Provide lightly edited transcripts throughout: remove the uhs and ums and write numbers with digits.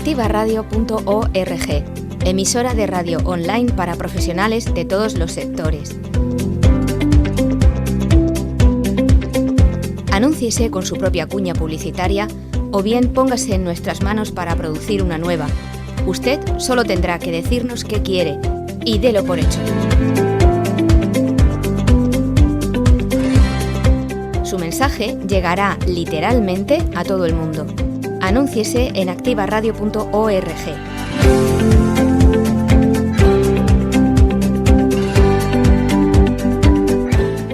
activaradio.org, emisora de radio online para profesionales de todos los sectores. Anúnciese con su propia cuña publicitaria o bien póngase en nuestras manos para producir una nueva. Usted solo tendrá que decirnos qué quiere y délo por hecho. Su mensaje llegará literalmente a todo el mundo. Anúnciese en activaradio.org.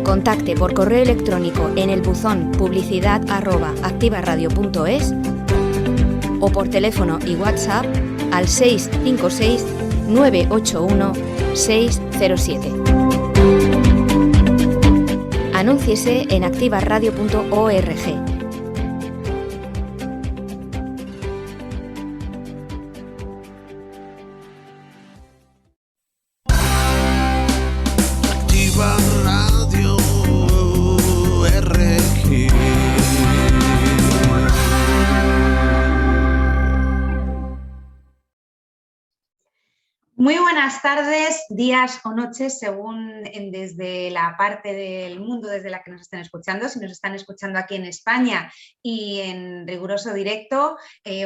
Contacte por correo electrónico en el buzón publicidad@activaradio.es o por teléfono y WhatsApp al 656 981 607. Anúnciese en activaradio.org. Muy buenas tardes, días o noches, según desde la parte del mundo desde la que nos estén escuchando, si nos están escuchando aquí en España y en riguroso directo,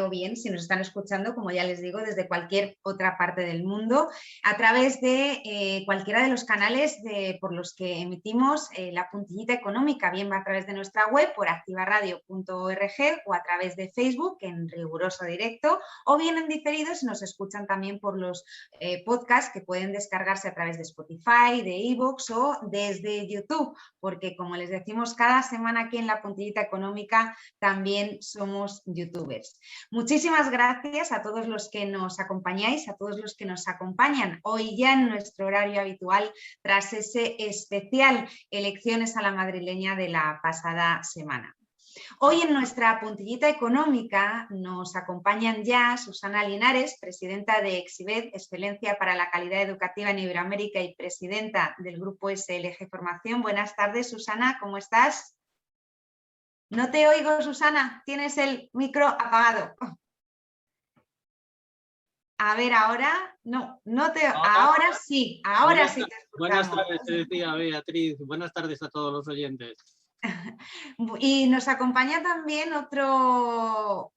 o bien si nos están escuchando, como ya les digo, desde cualquier otra parte del mundo, a través de cualquiera de los canales por los que emitimos la puntillita económica, bien va a través de nuestra web por activaradio.org o a través de Facebook en riguroso directo, o bien en diferido si nos escuchan también por los podcasts que pueden descargarse a través de Spotify, de iVoox o desde YouTube, porque como les decimos cada semana aquí en la puntillita económica también somos youtubers. Muchísimas gracias a todos los que nos acompañáis, a todos los que nos acompañan hoy ya en nuestro horario habitual tras ese especial Elecciones a la Madrileña de la pasada semana. Hoy en nuestra puntillita económica nos acompañan ya Susana Linares, presidenta de Exibed, Excelencia para la Calidad Educativa en Iberoamérica y presidenta del grupo SLG Formación. Buenas tardes, Susana, ¿cómo estás? No te oigo, Susana, tienes el micro apagado. A ver, ahora ahora sí te escuchamos. Buenas tardes, te decía Beatriz, buenas tardes a todos los oyentes. Y nos acompaña también otro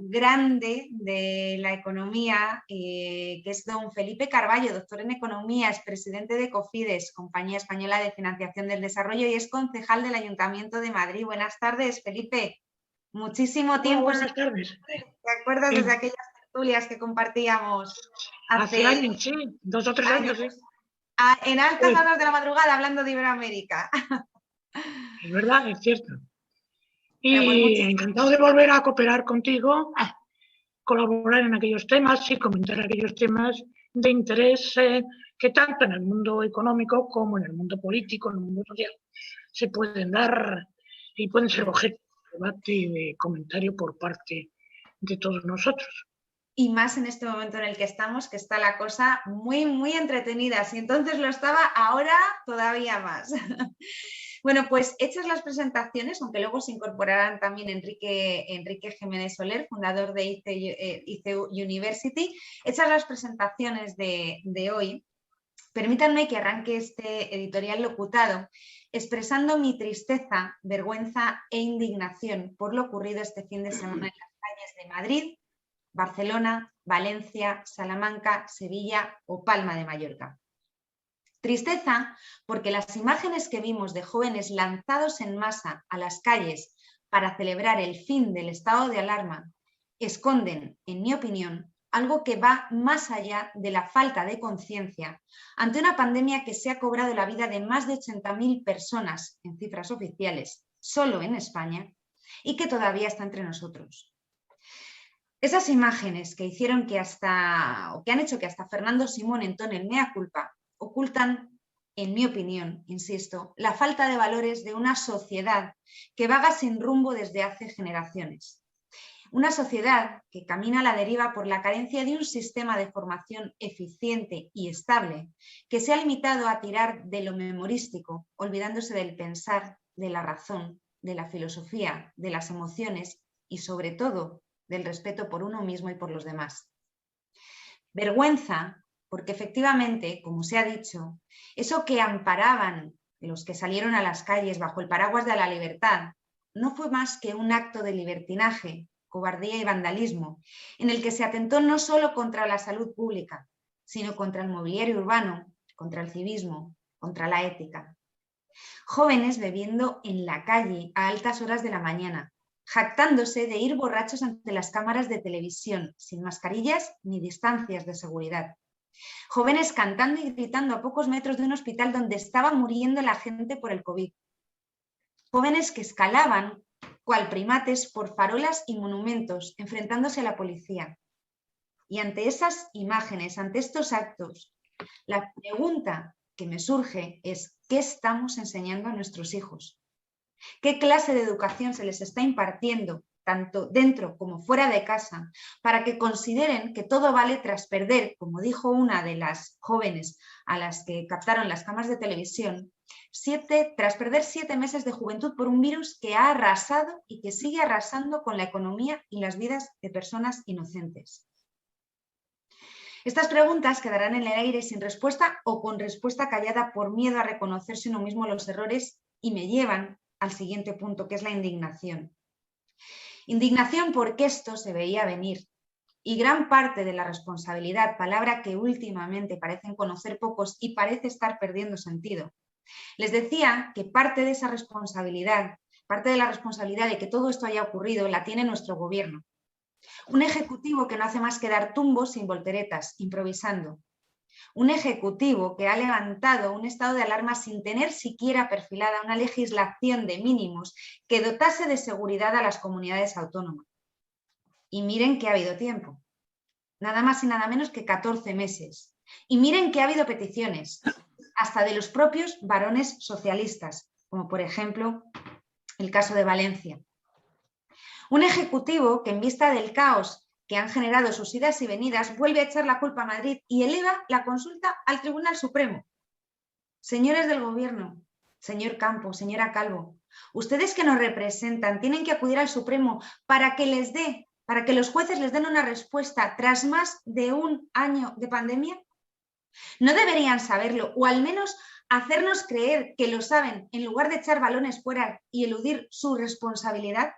grande de la economía, que es don Felipe Carballo, doctor en Economía, es presidente de Cofides, Compañía Española de Financiación del Desarrollo, y es concejal del Ayuntamiento de Madrid. Buenas tardes, Felipe. Muchísimo tiempo. Buenas tardes. ¿Te acuerdas desde aquellas tertulias que compartíamos hace años? Sí, 2 o 3 años. Sí. En altas horas de la madrugada hablando de Iberoamérica. Es verdad, es cierto. Y encantado de volver a cooperar contigo, colaborar en aquellos temas y comentar aquellos temas de interés que tanto en el mundo económico como en el mundo político, en el mundo social, se pueden dar y pueden ser objeto de debate y de comentario por parte de todos nosotros. Y más en este momento en el que estamos, que está la cosa muy, muy entretenida. Si entonces lo estaba, ahora todavía más. Bueno, pues hechas las presentaciones, aunque luego se incorporarán también Enrique Jiménez Soler, fundador de ICEU University, hechas las presentaciones de hoy, permítanme que arranque este editorial locutado expresando mi tristeza, vergüenza e indignación por lo ocurrido este fin de semana en las calles de Madrid, Barcelona, Valencia, Salamanca, Sevilla o Palma de Mallorca. Tristeza porque las imágenes que vimos de jóvenes lanzados en masa a las calles para celebrar el fin del estado de alarma esconden, en mi opinión, algo que va más allá de la falta de conciencia ante una pandemia que se ha cobrado la vida de más de 80.000 personas en cifras oficiales, solo en España, y que todavía está entre nosotros. Esas imágenes que han hecho que hasta Fernando Simón entone el mea culpa ocultan, en mi opinión, insisto, la falta de valores de una sociedad que vaga sin rumbo desde hace generaciones. Una sociedad que camina a la deriva por la carencia de un sistema de formación eficiente y estable, que se ha limitado a tirar de lo memorístico, olvidándose del pensar, de la razón, de la filosofía, de las emociones y, sobre todo, del respeto por uno mismo y por los demás. Vergüenza, porque efectivamente, como se ha dicho, eso que amparaban los que salieron a las calles bajo el paraguas de la libertad no fue más que un acto de libertinaje, cobardía y vandalismo, en el que se atentó no solo contra la salud pública, sino contra el mobiliario urbano, contra el civismo, contra la ética. Jóvenes bebiendo en la calle a altas horas de la mañana, jactándose de ir borrachos ante las cámaras de televisión, sin mascarillas ni distancias de seguridad. Jóvenes cantando y gritando a pocos metros de un hospital donde estaba muriendo la gente por el COVID. Jóvenes que escalaban, cual primates, por farolas y monumentos, enfrentándose a la policía. Y ante esas imágenes, ante estos actos, la pregunta que me surge es: ¿qué estamos enseñando a nuestros hijos? ¿Qué clase de educación se les está impartiendo, tanto dentro como fuera de casa, para que consideren que todo vale tras perder, como dijo una de las jóvenes a las que captaron las cámaras de televisión, tras perder 7 meses de juventud por un virus que ha arrasado y que sigue arrasando con la economía y las vidas de personas inocentes? Estas preguntas quedarán en el aire sin respuesta o con respuesta callada por miedo a reconocerse uno mismo los errores, y me llevan al siguiente punto, que es la indignación. Indignación porque esto se veía venir, y gran parte de la responsabilidad, palabra que últimamente parecen conocer pocos y parece estar perdiendo sentido. Les decía que parte de esa responsabilidad, parte de la responsabilidad de que todo esto haya ocurrido, la tiene nuestro gobierno. Un ejecutivo que no hace más que dar tumbos sin volteretas, improvisando. Un ejecutivo que ha levantado un estado de alarma sin tener siquiera perfilada una legislación de mínimos que dotase de seguridad a las comunidades autónomas. Y miren que ha habido tiempo. Nada más y nada menos que 14 meses. Y miren que ha habido peticiones, hasta de los propios varones socialistas, como por ejemplo el caso de Valencia. Un ejecutivo que en vista del caos que han generado sus idas y venidas vuelve a echar la culpa a Madrid y eleva la consulta al Tribunal Supremo. Señores del Gobierno, señor Campo, señora Calvo, ustedes que nos representan tienen que acudir al Supremo para que los jueces les den una respuesta tras más de un año de pandemia. ¿No deberían saberlo, o al menos hacernos creer que lo saben, en lugar de echar balones fuera y eludir su responsabilidad?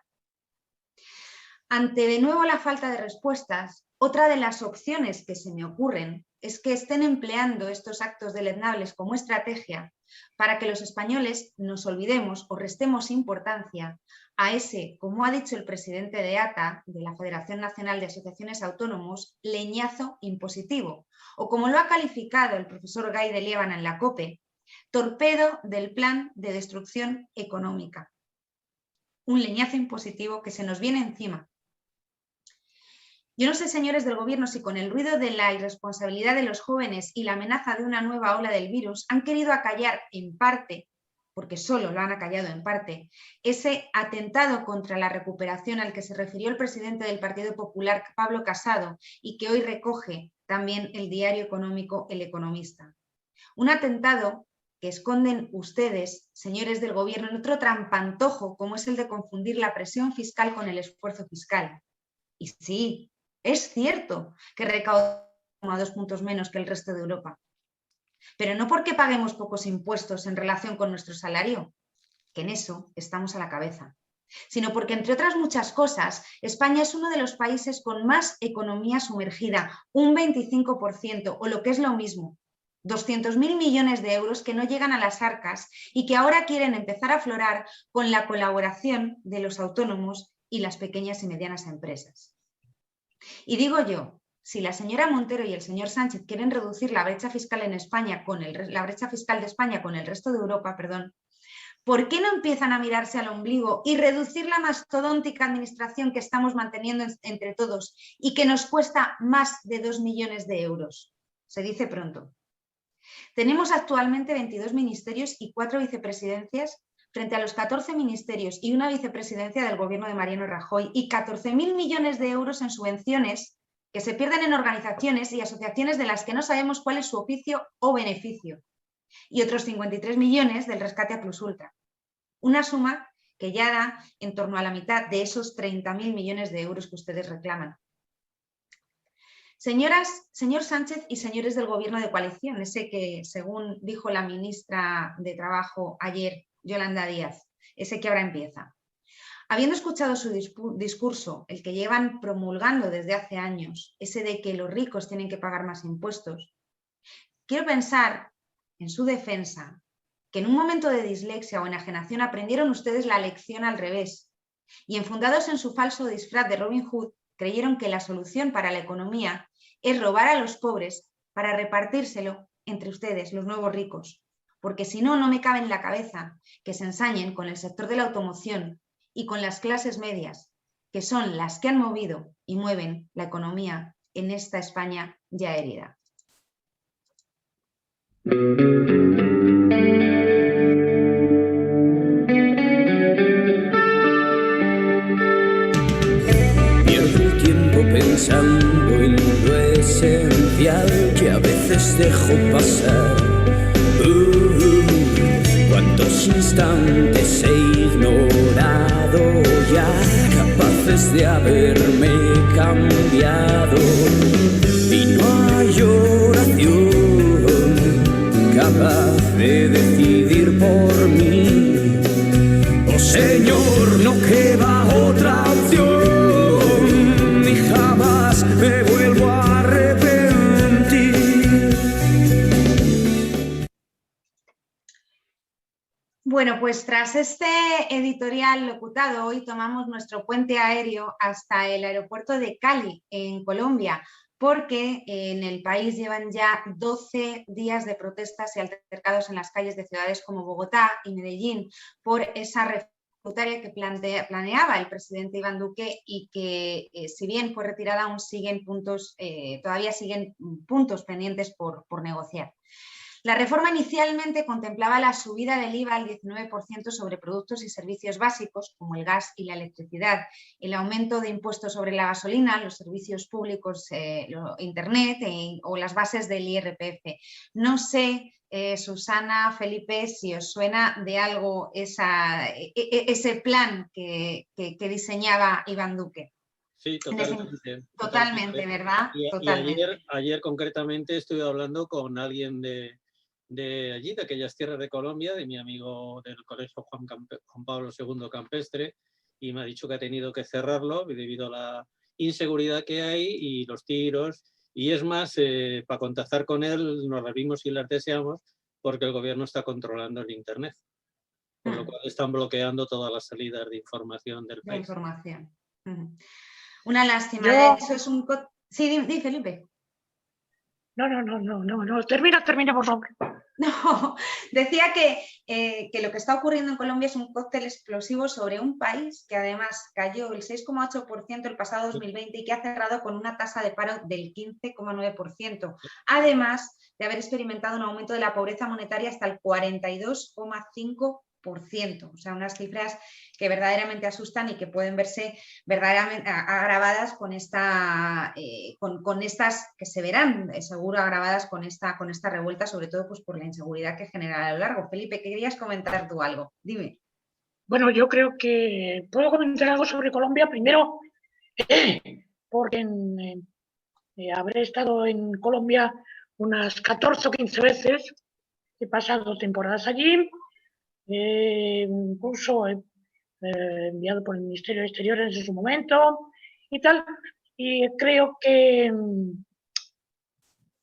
Ante de nuevo la falta de respuestas, otra de las opciones que se me ocurren es que estén empleando estos actos deleznables como estrategia para que los españoles nos olvidemos o restemos importancia a ese, como ha dicho el presidente de ATA, de la Federación Nacional de Asociaciones Autónomos, leñazo impositivo, o como lo ha calificado el profesor Gay de Liébana en la COPE, torpedo del plan de destrucción económica. Un leñazo impositivo que se nos viene encima. Yo no sé, señores del Gobierno, si con el ruido de la irresponsabilidad de los jóvenes y la amenaza de una nueva ola del virus han querido acallar en parte, porque solo lo han acallado en parte, ese atentado contra la recuperación al que se refirió el presidente del Partido Popular, Pablo Casado, y que hoy recoge también el diario económico El Economista. Un atentado que esconden ustedes, señores del Gobierno, en otro trampantojo como es el de confundir la presión fiscal con el esfuerzo fiscal. Y sí, es cierto que recaudamos 2 puntos menos que el resto de Europa, pero no porque paguemos pocos impuestos en relación con nuestro salario, que en eso estamos a la cabeza, sino porque, entre otras muchas cosas, España es uno de los países con más economía sumergida, un 25%, o lo que es lo mismo, 200.000 millones de euros que no llegan a las arcas y que ahora quieren empezar a aflorar con la colaboración de los autónomos y las pequeñas y medianas empresas. Y digo yo, si la señora Montero y el señor Sánchez quieren reducir la brecha fiscal en España la brecha fiscal de España con el resto de Europa, ¿por qué no empiezan a mirarse al ombligo y reducir la mastodóntica administración que estamos manteniendo entre todos y que nos cuesta más de 2 millones de euros? Se dice pronto. Tenemos actualmente 22 ministerios y 4 vicepresidencias frente a los 14 ministerios y una vicepresidencia del gobierno de Mariano Rajoy y 14.000 millones de euros en subvenciones que se pierden en organizaciones y asociaciones de las que no sabemos cuál es su oficio o beneficio, y otros 53 millones del rescate a Plus Ultra. Una suma que ya da en torno a la mitad de esos 30.000 millones de euros que ustedes reclaman. Señor Sánchez y señores del Gobierno de coalición, ese que, según dijo la ministra de Trabajo ayer, Yolanda Díaz, ese que ahora empieza. Habiendo escuchado su discurso, el que llevan promulgando desde hace años, ese de que los ricos tienen que pagar más impuestos, quiero pensar, en su defensa, que en un momento de dislexia o enajenación aprendieron ustedes la lección al revés y, enfundados en su falso disfraz de Robin Hood, creyeron que la solución para la economía es robar a los pobres para repartírselo entre ustedes, los nuevos ricos. Porque si no, no me cabe en la cabeza que se ensañen con el sector de la automoción y con las clases medias, que son las que han movido y mueven la economía en esta España ya herida. Pierdo el tiempo pensando en lo esencial que a veces dejo pasar. Cuántos instantes he ignorado ya, capaces de haberme cambiado. Y no hay oración capaz de decidir por mí. Oh Señor, no queda otra opción y jamás me vuelvo a arrepentir. Bueno, pues tras este editorial locutado, hoy tomamos nuestro puente aéreo hasta el aeropuerto de Cali, en Colombia, porque en el país llevan ya 12 días de protestas y altercados en las calles de ciudades como Bogotá y Medellín por esa reforma tributaria que planeaba el presidente Iván Duque y que, si bien fue retirada, aún siguen todavía siguen puntos pendientes por negociar. La reforma inicialmente contemplaba la subida del IVA al 19% sobre productos y servicios básicos, como el gas y la electricidad, el aumento de impuestos sobre la gasolina, los servicios públicos, Internet o las bases del IRPF. No sé, Susana, Felipe, si os suena de algo ese plan que diseñaba Iván Duque. Sí, totalmente. Totalmente, ¿verdad? Totalmente. Y ayer concretamente estuve hablando con alguien de allí, de aquellas tierras de Colombia, de mi amigo del Colegio Juan Pablo II Campestre, y me ha dicho que ha tenido que cerrarlo debido a la inseguridad que hay y los tiros. Y es más, para contactar con él nos revimos y las deseamos porque el gobierno está controlando el Internet, por lo cual están bloqueando todas las salidas de información del país. Información. Una lástima. De hecho, es un... Sí, di, Felipe. No. Termina, por favor. No, decía que lo que está ocurriendo en Colombia es un cóctel explosivo sobre un país que además cayó el 6,8% el pasado 2020 y que ha cerrado con una tasa de paro del 15,9%, además de haber experimentado un aumento de la pobreza monetaria hasta el 42,5%. O sea, unas cifras que verdaderamente asustan y que pueden verse verdaderamente agravadas con estas que se verán seguro agravadas con esta revuelta, sobre todo pues por la inseguridad que genera a lo largo. Felipe, ¿querías comentar tú algo? Dime. Bueno, yo creo que puedo comentar algo sobre Colombia primero, porque habré estado en Colombia unas 14 o 15 veces, he pasado temporadas allí. Incluso enviado por el Ministerio de Exteriores en su momento y tal, y creo que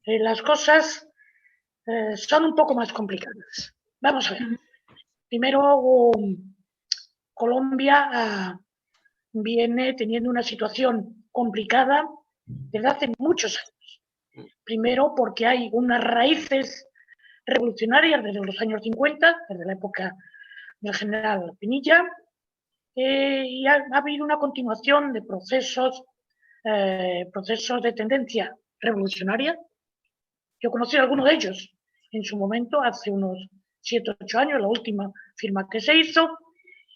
las cosas son un poco más complicadas. Vamos a ver. Primero, Colombia viene teniendo una situación complicada desde hace muchos años. Primero porque hay unas raíces revolucionarias desde los años 50, desde la época del general Pinilla, y ha habido una continuación de procesos de tendencia revolucionaria. Yo conocí algunos de ellos en su momento, hace unos 7 o 8 años, la última firma que se hizo,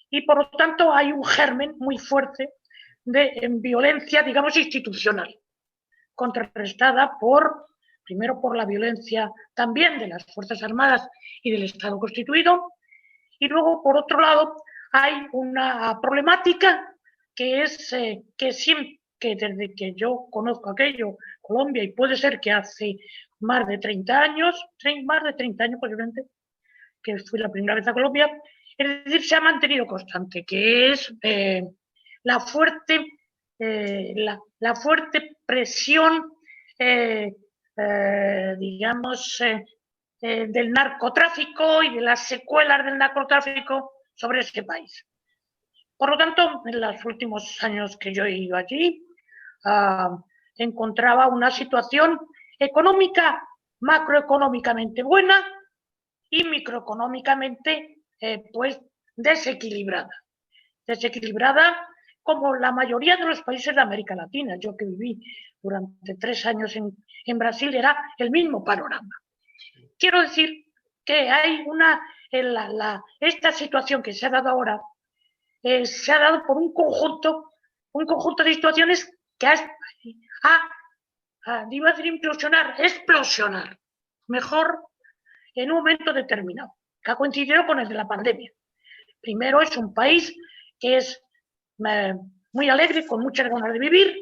y por lo tanto hay un germen muy fuerte de violencia, digamos, institucional, contrarrestada primero por la violencia también de las Fuerzas Armadas y del Estado constituido, y luego, por otro lado, hay una problemática que es que desde que yo conozco aquello, Colombia, y puede ser que hace más de 30 años posiblemente, que fui la primera vez a Colombia, es decir, se ha mantenido constante, que es la fuerte presión, digamos, del narcotráfico y de las secuelas del narcotráfico sobre ese país. Por lo tanto, en los últimos años que yo he ido allí, encontraba una situación económica, macroeconómicamente buena y microeconómicamente pues desequilibrada. Desequilibrada como la mayoría de los países de América Latina. Yo que viví durante 3 años en Brasil era el mismo panorama. Quiero decir que hay esta situación que se ha dado ahora, se ha dado por un conjunto de situaciones que iba a decir explosionar, mejor, en un momento determinado, que ha coincidido con el de la pandemia. Primero, es un país que es muy alegre, con muchas ganas de vivir.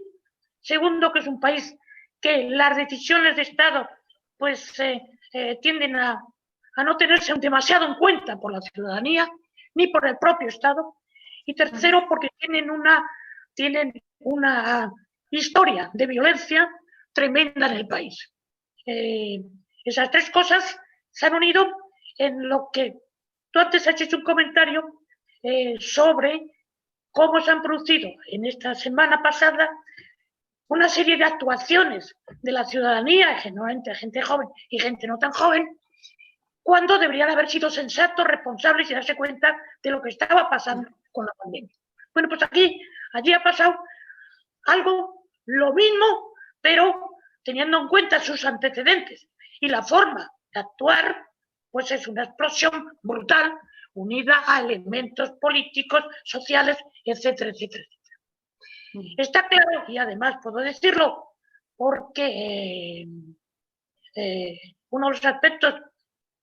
Segundo, que es un país que las decisiones de Estado pues tienden a no tenerse demasiado en cuenta por la ciudadanía ni por el propio Estado. Y tercero, porque tienen una historia de violencia tremenda en el país. Esas 3 cosas se han unido en lo que tú antes has hecho un comentario sobre cómo se han producido en esta semana pasada una serie de actuaciones de la ciudadanía, generalmente gente joven y gente no tan joven, cuando deberían haber sido sensatos, responsables y darse cuenta de lo que estaba pasando con la pandemia. Bueno, pues allí ha pasado algo, lo mismo, pero teniendo en cuenta sus antecedentes. Y la forma de actuar, pues es una explosión brutal, unida a elementos políticos, sociales, etcétera, etcétera, etcétera. Está claro, y además puedo decirlo, porque uno de los aspectos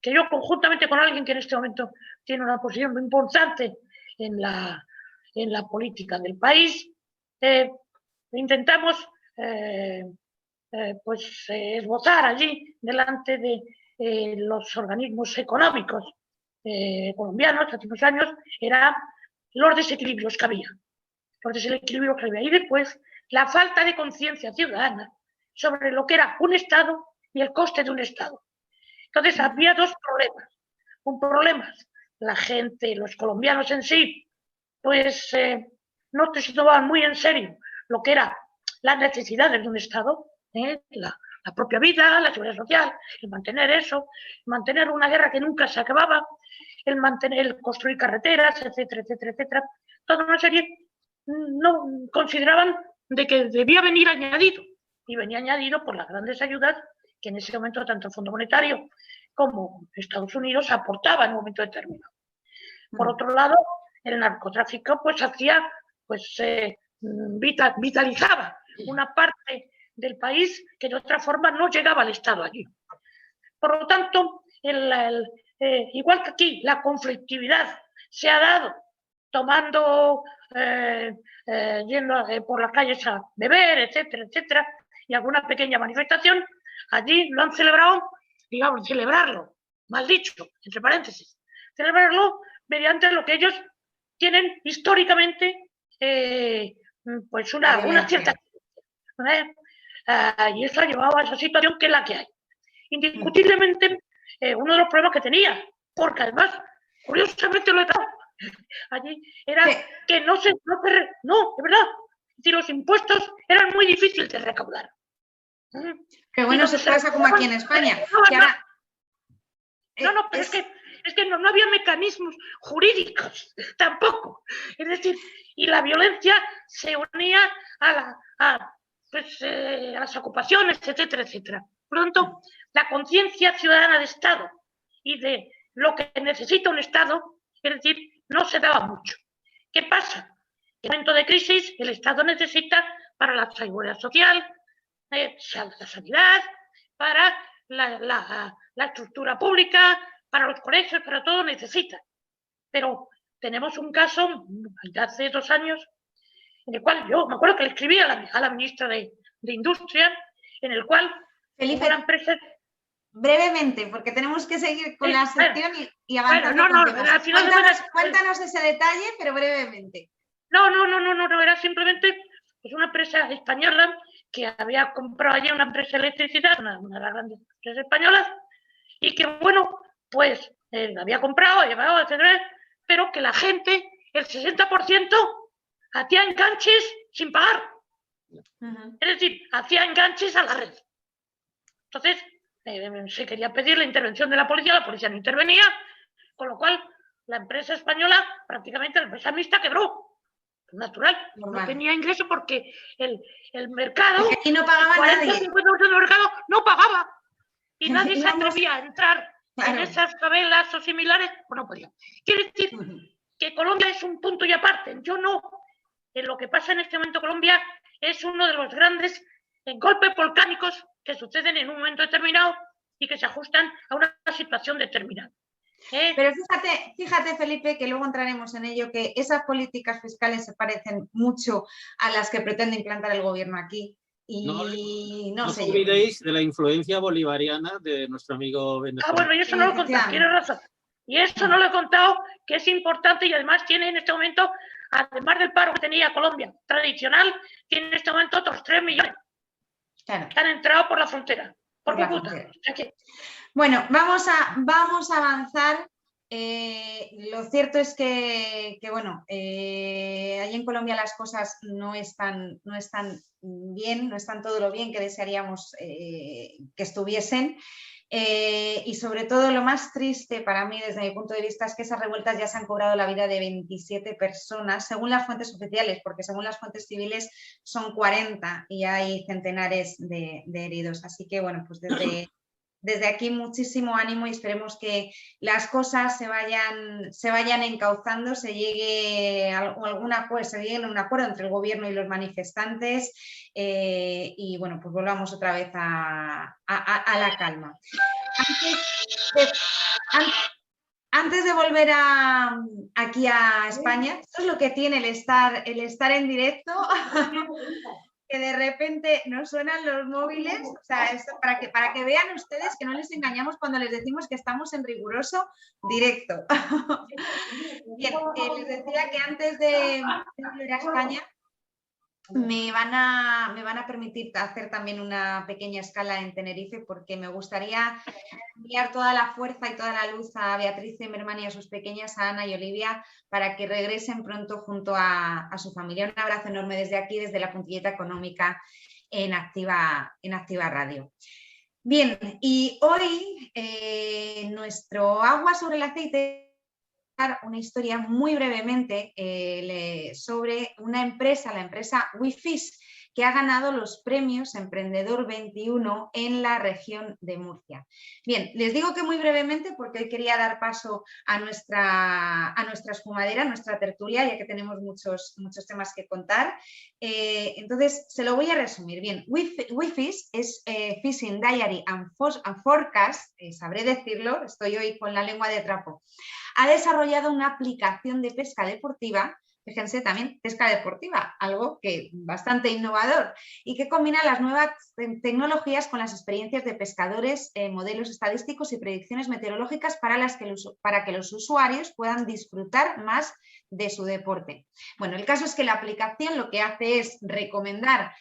que yo, conjuntamente con alguien que en este momento tiene una posición muy importante en la política del país, intentamos esbozar allí delante de los organismos económicos colombianos hace unos años, eran los desequilibrios que había. Y después la falta de conciencia ciudadana sobre lo que era un Estado y el coste de un Estado. Entonces había 2 problemas. Un problema, la gente, los colombianos en sí, pues no se tomaban muy en serio lo que eran las necesidades de un Estado, la propia vida, la seguridad social, el mantener eso, mantener una guerra que nunca se acababa, el construir carreteras, etcétera, etcétera, etcétera. Toda una serie no consideraban de que debía venir añadido, y venía añadido por las grandes ayudas que en ese momento tanto el Fondo Monetario como Estados Unidos aportaban en un momento determinado. Por otro lado, el narcotráfico vitalizaba una parte del país que de otra forma no llegaba al Estado allí. Por lo tanto, igual que aquí la conflictividad se ha dado tomando, yendo por las calles a beber, etcétera, etcétera, y alguna pequeña manifestación, allí lo han celebrado, digamos, celebrarlo, mal dicho, entre paréntesis, celebrarlo mediante lo que ellos tienen históricamente pues una cierta... y eso ha llevado a esa situación que es la que hay. Indiscutiblemente, uno de los problemas que tenía, porque además, curiosamente lo he dado allí, era que no, de verdad, si los impuestos eran muy difíciles de recaudar. Pero bueno, eso pasa como aquí en España. Pero es que no había mecanismos jurídicos tampoco. Es decir, y la violencia se unía a las ocupaciones, etcétera, etcétera. Por lo tanto, la conciencia ciudadana de Estado y de lo que necesita un Estado, es decir, no se daba mucho. ¿Qué pasa? En momento de crisis, el Estado necesita para la seguridad social, la sanidad, para la estructura pública, para los colegios, para todo necesita. Pero tenemos un caso de hace 2 años en el cual yo me acuerdo que le escribí a la ministra de Industria, en el cual Felipe, una empresa... brevemente, porque tenemos que seguir con la sección y avanzar. Bueno, al final cuéntanos ese detalle, pero brevemente. No, era simplemente pues, una empresa española que había comprado allí una empresa de electricidad, una de las grandes empresas españolas, y que, bueno, pues había comprado, llevado, etcétera, pero que la gente, el 60%, hacía enganches sin pagar. Es decir, hacía enganches a la red. Entonces, se quería pedir la intervención de la policía no intervenía, con lo cual la empresa española, prácticamente la empresa mixta, quebró. Natural, no tenía ingreso porque el mercado, porque aquí no pagaba nadie. El 40-50% del mercado no pagaba y nadie se atrevía a entrar en esas favelas o similares, pues no podía. Quiere decir que Colombia es un punto y aparte. Yo no, en lo que pasa en este momento Colombia es uno de los grandes golpes volcánicos que suceden en un momento determinado y que se ajustan a una situación determinada. Pero fíjate, Felipe, que luego entraremos en ello, que esas políticas fiscales se parecen mucho a las que pretende implantar el gobierno aquí. Y no sé. No os olvidéis de la influencia bolivariana de nuestro amigo venezolano. Bueno, y eso no lo he contado, tienes razón. Y eso no lo he contado, que es importante y además tiene en este momento, además del paro que tenía Colombia tradicional, tiene en este momento otros 3 millones que han entrado por la frontera. Por la frontera. Bueno, vamos a avanzar. Lo cierto es que bueno, allí en Colombia las cosas no están bien, no están todo lo bien que desearíamos que estuviesen. Y sobre todo lo más triste para mí desde mi punto de vista es que esas revueltas ya se han cobrado la vida de 27 personas, según las fuentes oficiales, porque según las fuentes civiles son 40 y hay centenares de heridos. Así que bueno, pues desde aquí muchísimo ánimo y esperemos que las cosas se vayan encauzando, se llegue a un acuerdo entre el gobierno y los manifestantes y bueno, pues volvamos otra vez a la calma. Antes de volver aquí a España, esto es lo que tiene el estar en directo. Que de repente nos suenan los móviles, o sea, esto para que vean ustedes que no les engañamos cuando les decimos que estamos en riguroso directo. Bien, les decía que antes de volver a España me van a permitir hacer también una pequeña escala en Tenerife porque me gustaría enviar toda la fuerza y toda la luz a Beatriz Zimmerman y a sus pequeñas, a Ana y Olivia, para que regresen pronto junto a su familia. Un abrazo enorme desde aquí, desde la Puntilleta Económica en Activa Radio. Bien, y hoy nuestro agua sobre el aceite, una historia muy brevemente sobre una empresa, la empresa WeFish, que ha ganado los premios Emprendedor 21 en la región de Murcia. Bien, les digo que muy brevemente porque hoy quería dar paso a nuestra espumadera, a nuestra tertulia, ya que tenemos muchos temas que contar. Entonces, se lo voy a resumir. Bien, WeFish es Fishing Diary and Forecast, sabré decirlo, estoy hoy con la lengua de trapo. Ha desarrollado una aplicación de pesca deportiva, fíjense también, pesca deportiva, algo que bastante innovador y que combina las nuevas tecnologías con las experiencias de pescadores, modelos estadísticos y predicciones meteorológicas para que los usuarios puedan disfrutar más de su deporte. Bueno, el caso es que la aplicación lo que hace es recomendar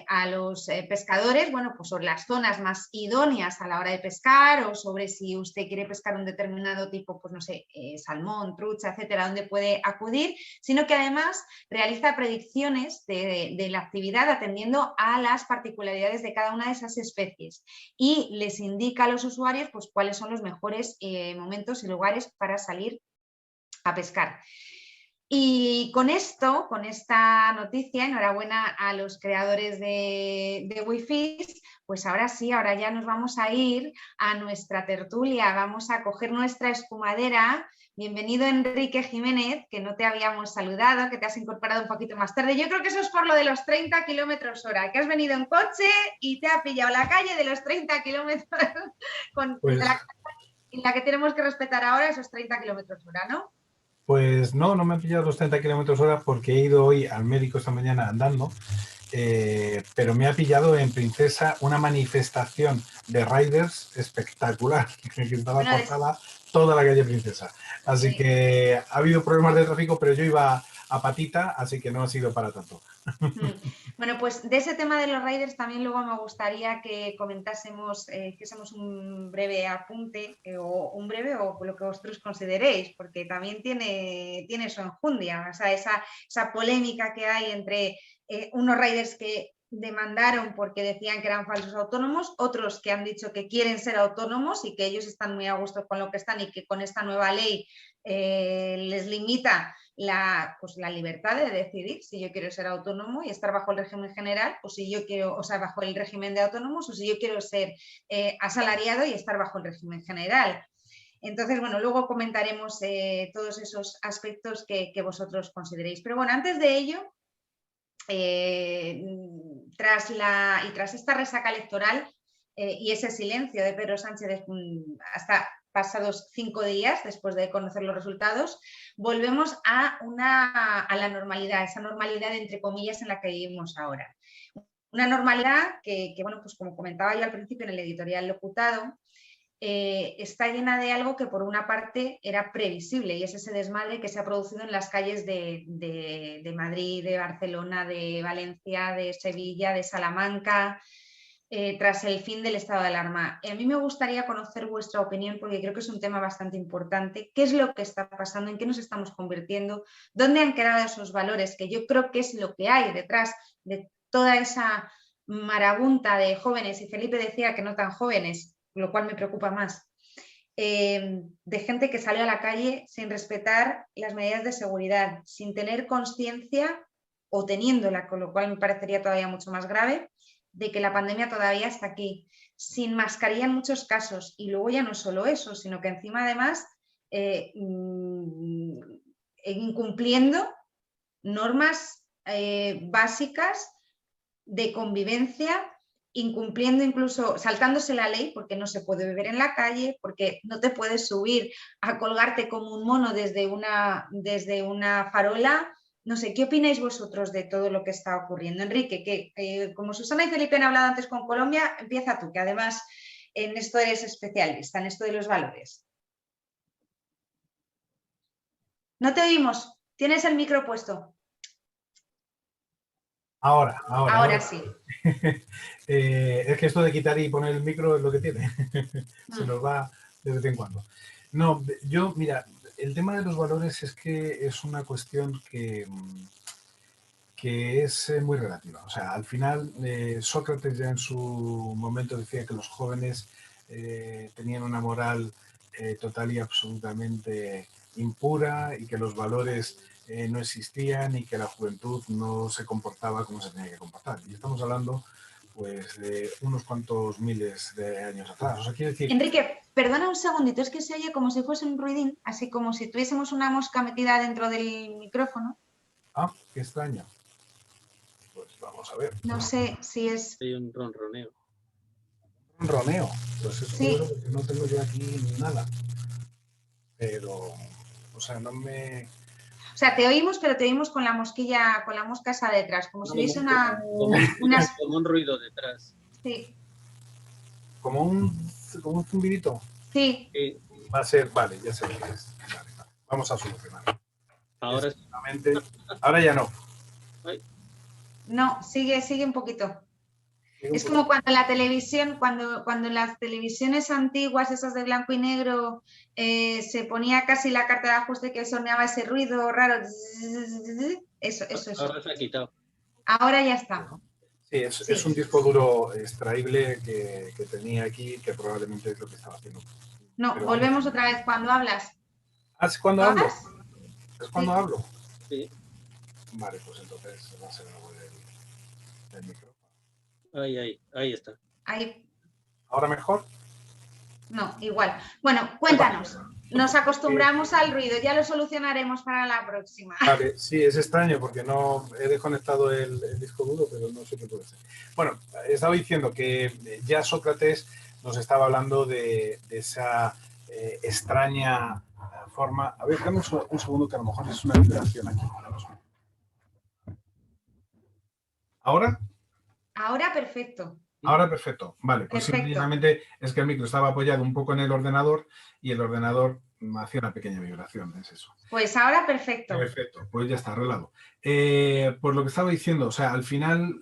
a los pescadores, bueno, pues sobre las zonas más idóneas a la hora de pescar o sobre si usted quiere pescar un determinado tipo, pues no sé, salmón, trucha, etcétera, donde puede acudir, sino que además realiza predicciones de la actividad atendiendo a las particularidades de cada una de esas especies y les indica a los usuarios pues cuáles son los mejores momentos y lugares para salir a pescar. Y con esta noticia, enhorabuena a los creadores de WeFish, pues ahora sí, ahora ya nos vamos a ir a nuestra tertulia, vamos a coger nuestra espumadera. Bienvenido Enrique Jiménez, que no te habíamos saludado, que te has incorporado un poquito más tarde. Yo creo que eso es por lo de los 30 km/h, que has venido en coche y te ha pillado la calle de los 30 km con pues... la que tenemos que respetar ahora, esos 30 km/h, ¿no? Pues no me han pillado los 30 kilómetros hora porque he ido hoy al médico esta mañana andando, pero me ha pillado en Princesa una manifestación de riders espectacular, que estaba Bueno, cortada toda la calle Princesa. Así sí. que ha habido problemas de tráfico, pero yo iba a patita, así que no ha sido para tanto. Bueno, pues de ese tema de los riders también luego me gustaría que comentásemos, hiciésemos un breve apunte o un breve o lo que vosotros consideréis, porque también tiene su enjundia, o sea, esa polémica que hay entre unos riders que demandaron porque decían que eran falsos autónomos, otros que han dicho que quieren ser autónomos y que ellos están muy a gusto con lo que están y que con esta nueva ley les limita pues la libertad de decidir si yo quiero ser autónomo y estar bajo el régimen general, o si yo quiero, o sea, bajo el régimen de autónomos, o si yo quiero ser asalariado y estar bajo el régimen general. Entonces, bueno, luego comentaremos todos esos aspectos que vosotros consideréis. Pero bueno, antes de ello, tras esta resaca electoral y ese silencio de Pedro Sánchez hasta pasados 5 días después de conocer los resultados, volvemos a la normalidad, esa normalidad entre comillas en la que vivimos ahora. Una normalidad que bueno, pues como comentaba yo al principio en el editorial locutado, está llena de algo que por una parte era previsible, y es ese desmadre que se ha producido en las calles de Madrid, de Barcelona, de Valencia, de Sevilla, de Salamanca, tras el fin del estado de alarma. A mí me gustaría conocer vuestra opinión porque creo que es un tema bastante importante. ¿Qué es lo que está pasando? ¿En qué nos estamos convirtiendo? ¿Dónde han quedado esos valores? Que yo creo que es lo que hay detrás de toda esa marabunta de jóvenes, y Felipe decía que no tan jóvenes, lo cual me preocupa más, de gente que salió a la calle sin respetar las medidas de seguridad, sin tener conciencia o teniéndola, con lo cual me parecería todavía mucho más grave, de que la pandemia todavía está aquí, sin mascarilla en muchos casos, y luego ya no solo eso, sino que encima además incumpliendo normas básicas de convivencia, incumpliendo incluso, saltándose la ley, porque no se puede beber en la calle, porque no te puedes subir a colgarte como un mono desde una farola. No sé, ¿qué opináis vosotros de todo lo que está ocurriendo? Enrique, que como Susana y Felipe han hablado antes con Colombia, empieza tú, que además en esto eres especialista, en esto de los valores. No te oímos, tienes el micro puesto. Ahora sí. Es que esto de quitar y poner el micro es lo que tiene. Se nos va de vez en cuando. No, yo, mira, el tema de los valores es que es una cuestión que es muy relativa. O sea, al final, Sócrates ya en su momento decía que los jóvenes tenían una moral total y absolutamente impura y que los valores no existían y que la juventud no se comportaba como se tenía que comportar. Y estamos hablando pues de unos cuantos miles de años atrás. O sea, quiere decir... Enrique, perdona un segundito, es que se oye como si fuese un ruidín, así como si tuviésemos una mosca metida dentro del micrófono. Ah, qué extraño. Pues vamos a ver. No sé si es... Hay un ronroneo. Un ronroneo. Pues eso sí. porque no tengo yo aquí nada. Pero, o sea, no me... O sea, te oímos, pero te oímos con la mosquilla, con la mosca esa detrás, como si hubiese como un ruido detrás. Sí. Como un zumbidito. Sí. Va a ser, vale, ya sé lo que es. Vale. Vamos a solucionarlo. Ahora ahora ya no. Ay. No, sigue un poquito. Es como cuando en la televisión, cuando en las televisiones antiguas, esas de blanco y negro, se ponía casi la carta de ajuste que sonaba ese ruido raro. Eso. Ahora se ha quitado. Ahora ya está. Sí, es un disco duro extraíble que tenía aquí, que probablemente es lo que estaba haciendo. No, pero volvemos otra vez. ¿Cuándo hablas? ¿Es cuando hablo? ¿Es cuando sí. hablo? Sí. Vale, pues entonces va a ser algo del micrófono. Ahí está. Ahí. ¿Ahora mejor? No, igual. Bueno, cuéntanos. Nos acostumbramos al ruido, ya lo solucionaremos para la próxima. Vale, sí, es extraño porque no he desconectado el disco duro, pero no sé qué puede ser. Bueno, estaba diciendo que ya Sócrates nos estaba hablando de esa extraña forma... A ver, dame un segundo que a lo mejor es una vibración aquí. ¿Ahora? Ahora perfecto. Ahora perfecto. Vale, pues Perfecto. simplemente es que el micro estaba apoyado un poco en el ordenador y el ordenador hacía una pequeña vibración, es eso. Pues ahora perfecto. Perfecto, pues ya está arreglado. Por lo que estaba diciendo, o sea, al final,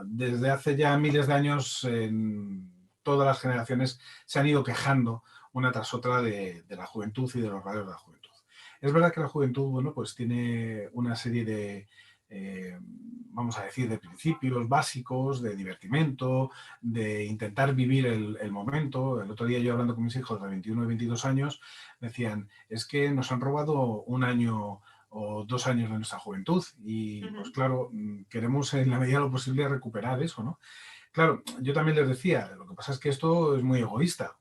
desde hace ya miles de años, todas las generaciones se han ido quejando una tras otra de la juventud y de los radios de la juventud. Es verdad que la juventud, bueno, pues tiene una serie de, vamos a decir, de principios básicos, de divertimento, de intentar vivir el momento. El otro día yo hablando con mis hijos de 21 y 22 años, decían, es que nos han robado un año o 2 años de nuestra juventud y pues claro, queremos en la medida de lo posible recuperar eso, ¿no? Claro, yo también les decía, lo que pasa es que esto es muy egoísta,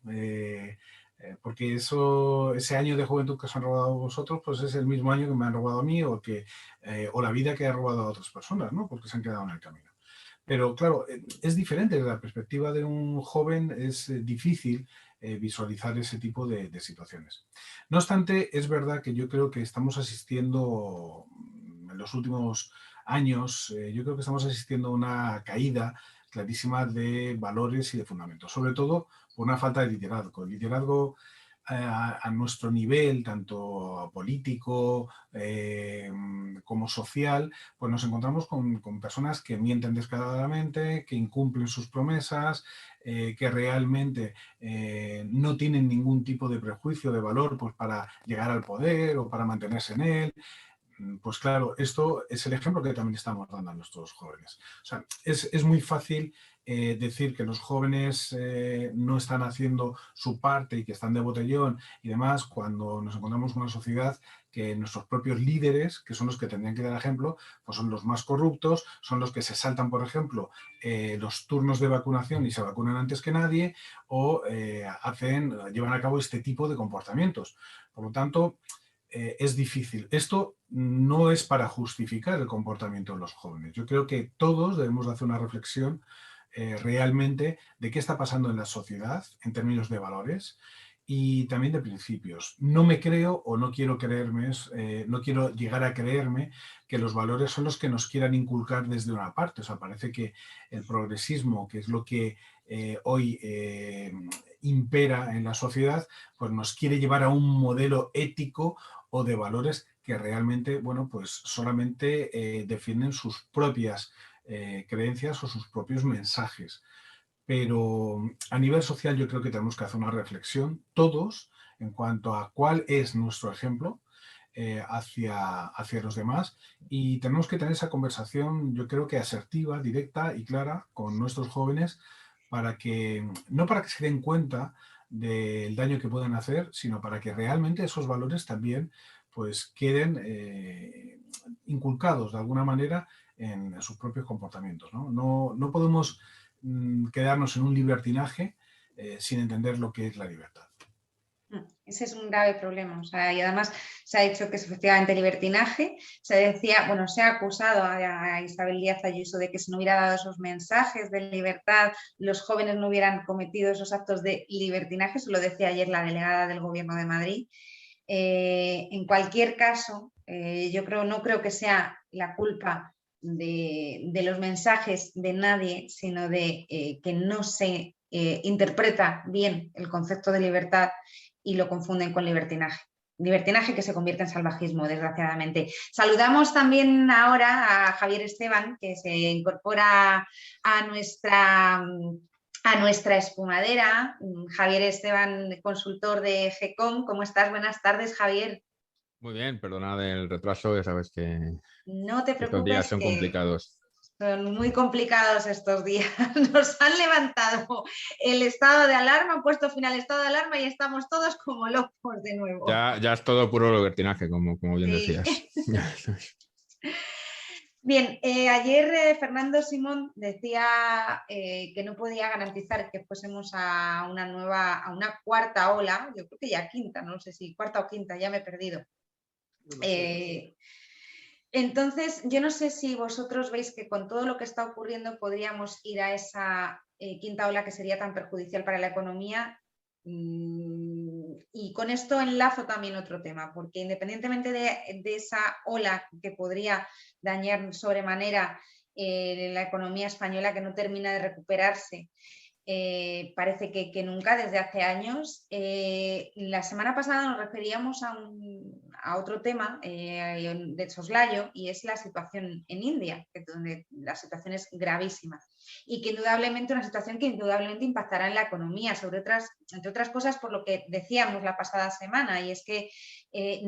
porque ese año de juventud que os han robado a vosotros, pues es el mismo año que me han robado a mí o la vida que ha robado a otras personas, ¿no? Porque se han quedado en el camino. Pero claro, es diferente, desde la perspectiva de un joven es difícil visualizar ese tipo de situaciones. No obstante, es verdad que yo creo que estamos asistiendo en los últimos años, yo creo que estamos asistiendo a una caída clarísima de valores y de fundamentos, sobre todo por una falta de liderazgo. El liderazgo a nuestro nivel, tanto político como social, pues nos encontramos con personas que mienten descaradamente, que incumplen sus promesas, que realmente no tienen ningún tipo de prejuicio de valor pues, para llegar al poder o para mantenerse en él. Pues claro, esto es el ejemplo que también estamos dando a nuestros jóvenes. O sea, es muy fácil decir que los jóvenes no están haciendo su parte y que están de botellón y demás cuando nos encontramos con una sociedad que nuestros propios líderes, que son los que tendrían que dar ejemplo, pues son los más corruptos, son los que se saltan, por ejemplo, los turnos de vacunación y se vacunan antes que nadie o llevan a cabo este tipo de comportamientos. Por lo tanto, es difícil. Esto no es para justificar el comportamiento de los jóvenes. Yo creo que todos debemos de hacer una reflexión realmente de qué está pasando en la sociedad en términos de valores y también de principios. No me creo o no quiero creerme, no quiero llegar a creerme que los valores son los que nos quieran inculcar desde una parte. O sea, parece que el progresismo, que es lo que hoy impera en la sociedad, pues nos quiere llevar a un modelo ético o de valores que realmente, bueno, pues solamente defienden sus propias creencias o sus propios mensajes. Pero a nivel social yo creo que tenemos que hacer una reflexión todos en cuanto a cuál es nuestro ejemplo hacia los demás y tenemos que tener esa conversación, yo creo que asertiva, directa y clara con nuestros jóvenes para que, no para que se den cuenta del daño que pueden hacer, sino para que realmente esos valores también pues queden inculcados de alguna manera en sus propios comportamientos, ¿no? No podemos quedarnos en un libertinaje sin entender lo que es la libertad. Ese es un grave problema. O sea, y además se ha dicho que es efectivamente libertinaje. Se decía, bueno, se ha acusado a Isabel Díaz Ayuso de que si no hubiera dado esos mensajes de libertad, los jóvenes no hubieran cometido esos actos de libertinaje. Eso lo decía ayer la delegada del Gobierno de Madrid. En cualquier caso, no creo que sea la culpa de los mensajes de nadie, sino de que no se interpreta bien el concepto de libertad y lo confunden con libertinaje. Libertinaje que se convierte en salvajismo, desgraciadamente. Saludamos también ahora a Javier Esteban, que se incorpora a nuestra espumadera. Javier Esteban, consultor de GECOM. ¿Cómo estás? Buenas tardes, Javier. Muy bien, perdona el retraso, ya sabes que no te preocupes, estos días son complicados. Son muy complicados estos días. Nos han levantado el estado de alarma, han puesto fin al estado de alarma y estamos todos como locos de nuevo. Ya es todo puro libertinaje, como bien decías. Bien, ayer Fernando Simón decía que no podía garantizar que fuésemos a una cuarta ola, yo creo que ya quinta, no sé si cuarta o quinta, ya me he perdido. Entonces, yo no sé si vosotros veis que con todo lo que está ocurriendo podríamos ir a esa quinta ola que sería tan perjudicial para la economía. Y con esto enlazo también otro tema, porque independientemente de esa ola que podría dañar sobremanera la economía española, que no termina de recuperarse, parece que nunca, desde hace años. La semana pasada nos referíamos a otro tema de soslayo, y es la situación en India, donde la situación es gravísima y que indudablemente una situación que indudablemente impactará en la economía, entre otras cosas por lo que decíamos la pasada semana, y es que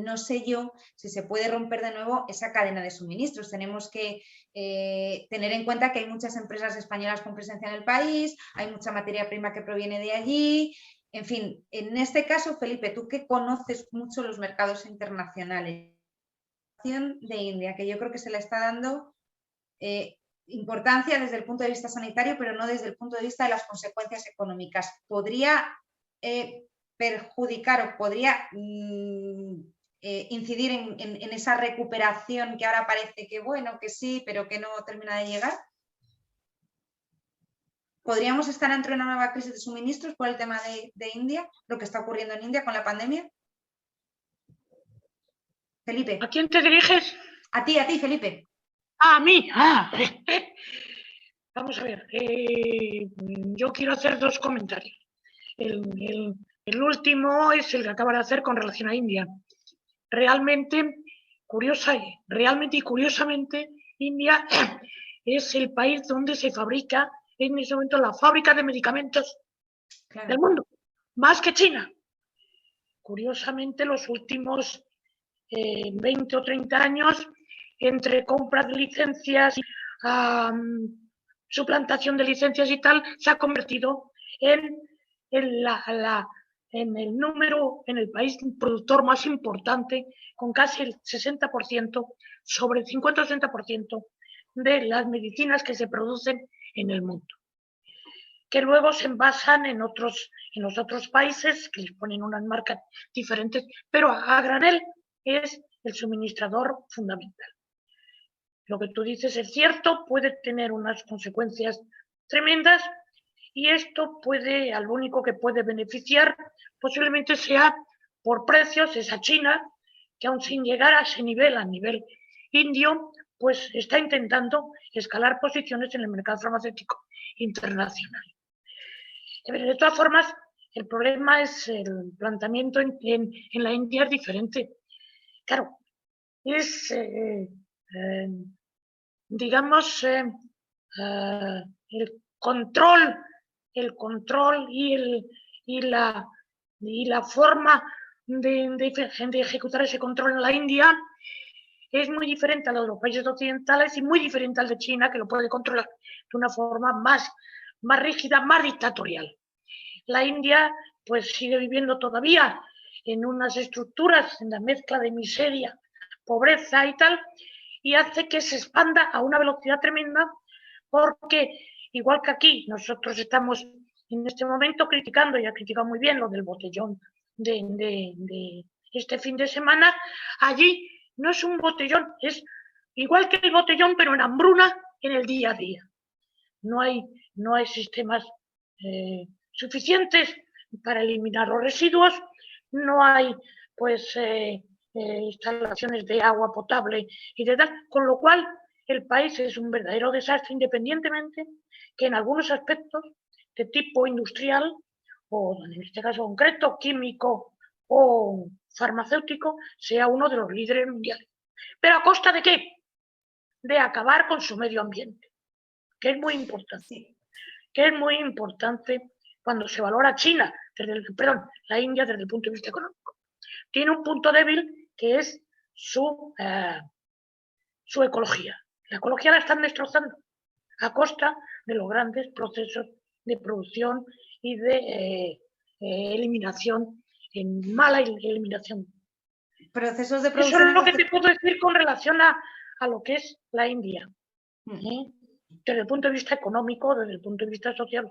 no sé yo si se puede romper de nuevo esa cadena de suministros. Tenemos que tener en cuenta que hay muchas empresas españolas con presencia en el país, hay mucha materia prima que proviene de allí. En fin, en este caso, Felipe, tú que conoces mucho los mercados internacionales, de India, que yo creo que se le está dando importancia desde el punto de vista sanitario, pero no desde el punto de vista de las consecuencias económicas. ¿Podría perjudicar o podría incidir en esa recuperación que ahora parece que bueno, que sí, pero que no termina de llegar? ¿Podríamos estar ante una nueva crisis de suministros por el tema de India, lo que está ocurriendo en India con la pandemia? Felipe. ¿A quién te diriges? A ti, Felipe. A mí. Vamos a ver. Yo quiero hacer dos comentarios. El último es el que acaba de hacer con relación a India. Realmente y curiosamente, India es el país donde se fabrica en ese momento la fábrica de medicamentos del mundo, más que China. Curiosamente, los últimos 20 o 30 años, entre compras de licencias, suplantación de licencias y tal, se ha convertido en el país productor más importante, con casi el 60%, sobre el 50 o 60% de las medicinas que se producen en el mundo, que luego se envasan en los otros países, que les ponen unas marcas diferentes, pero a granel es el suministrador fundamental. Lo que tú dices es cierto, puede tener unas consecuencias tremendas, y esto puede, al único que puede beneficiar posiblemente sea por precios, esa China, que aún sin llegar a ese nivel, a nivel indio, pues está intentando escalar posiciones en el mercado farmacéutico internacional. De todas formas, el problema es el planteamiento en la India es diferente. Claro, es, digamos, el control y la forma de ejecutar ese control en la India es muy diferente a los países occidentales y muy diferente al de China, que lo puede controlar de una forma más rígida, más dictatorial. La India pues sigue viviendo todavía en unas estructuras, en la mezcla de miseria, pobreza y tal, y hace que se expanda a una velocidad tremenda, porque igual que aquí nosotros estamos en este momento criticando, y ha criticado muy bien lo del botellón de este fin de semana, allí no es un botellón, es igual que el botellón, pero en hambruna en el día a día. No hay sistemas suficientes para eliminar los residuos, no hay pues instalaciones de agua potable y de tal, con lo cual el país es un verdadero desastre, independientemente que en algunos aspectos de tipo industrial, o en este caso concreto, químico o farmacéutico, sea uno de los líderes mundiales. ¿Pero a costa de qué? De acabar con su medio ambiente, que es muy importante. Que es muy importante cuando se valora China, la India desde el punto de vista económico. Tiene un punto débil que es su ecología. La ecología la están destrozando a costa de los grandes procesos de producción y de eliminación, en mala eliminación. Procesos de producción. Eso es lo que te puedo decir con relación a lo que es la India. Desde el punto de vista económico, desde el punto de vista social.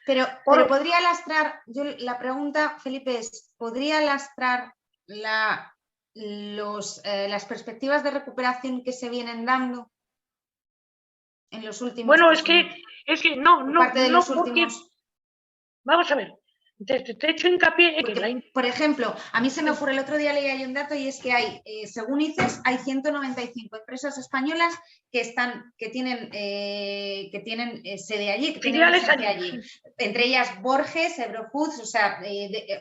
Pero podría lastrar, la pregunta, Felipe, es, ¿podría lastrar las perspectivas de recuperación que se vienen dando en los últimos Bueno, es que no, parte de los últimos... Vamos a ver, Te he hecho hincapié en que por ejemplo, a mí se me ocurre, el otro día leí un dato y es que hay, según ICES, hay 195 empresas españolas que tienen sede allí, que tienen presencia allí. Entre ellas Borges, Ebrofoods, o sea,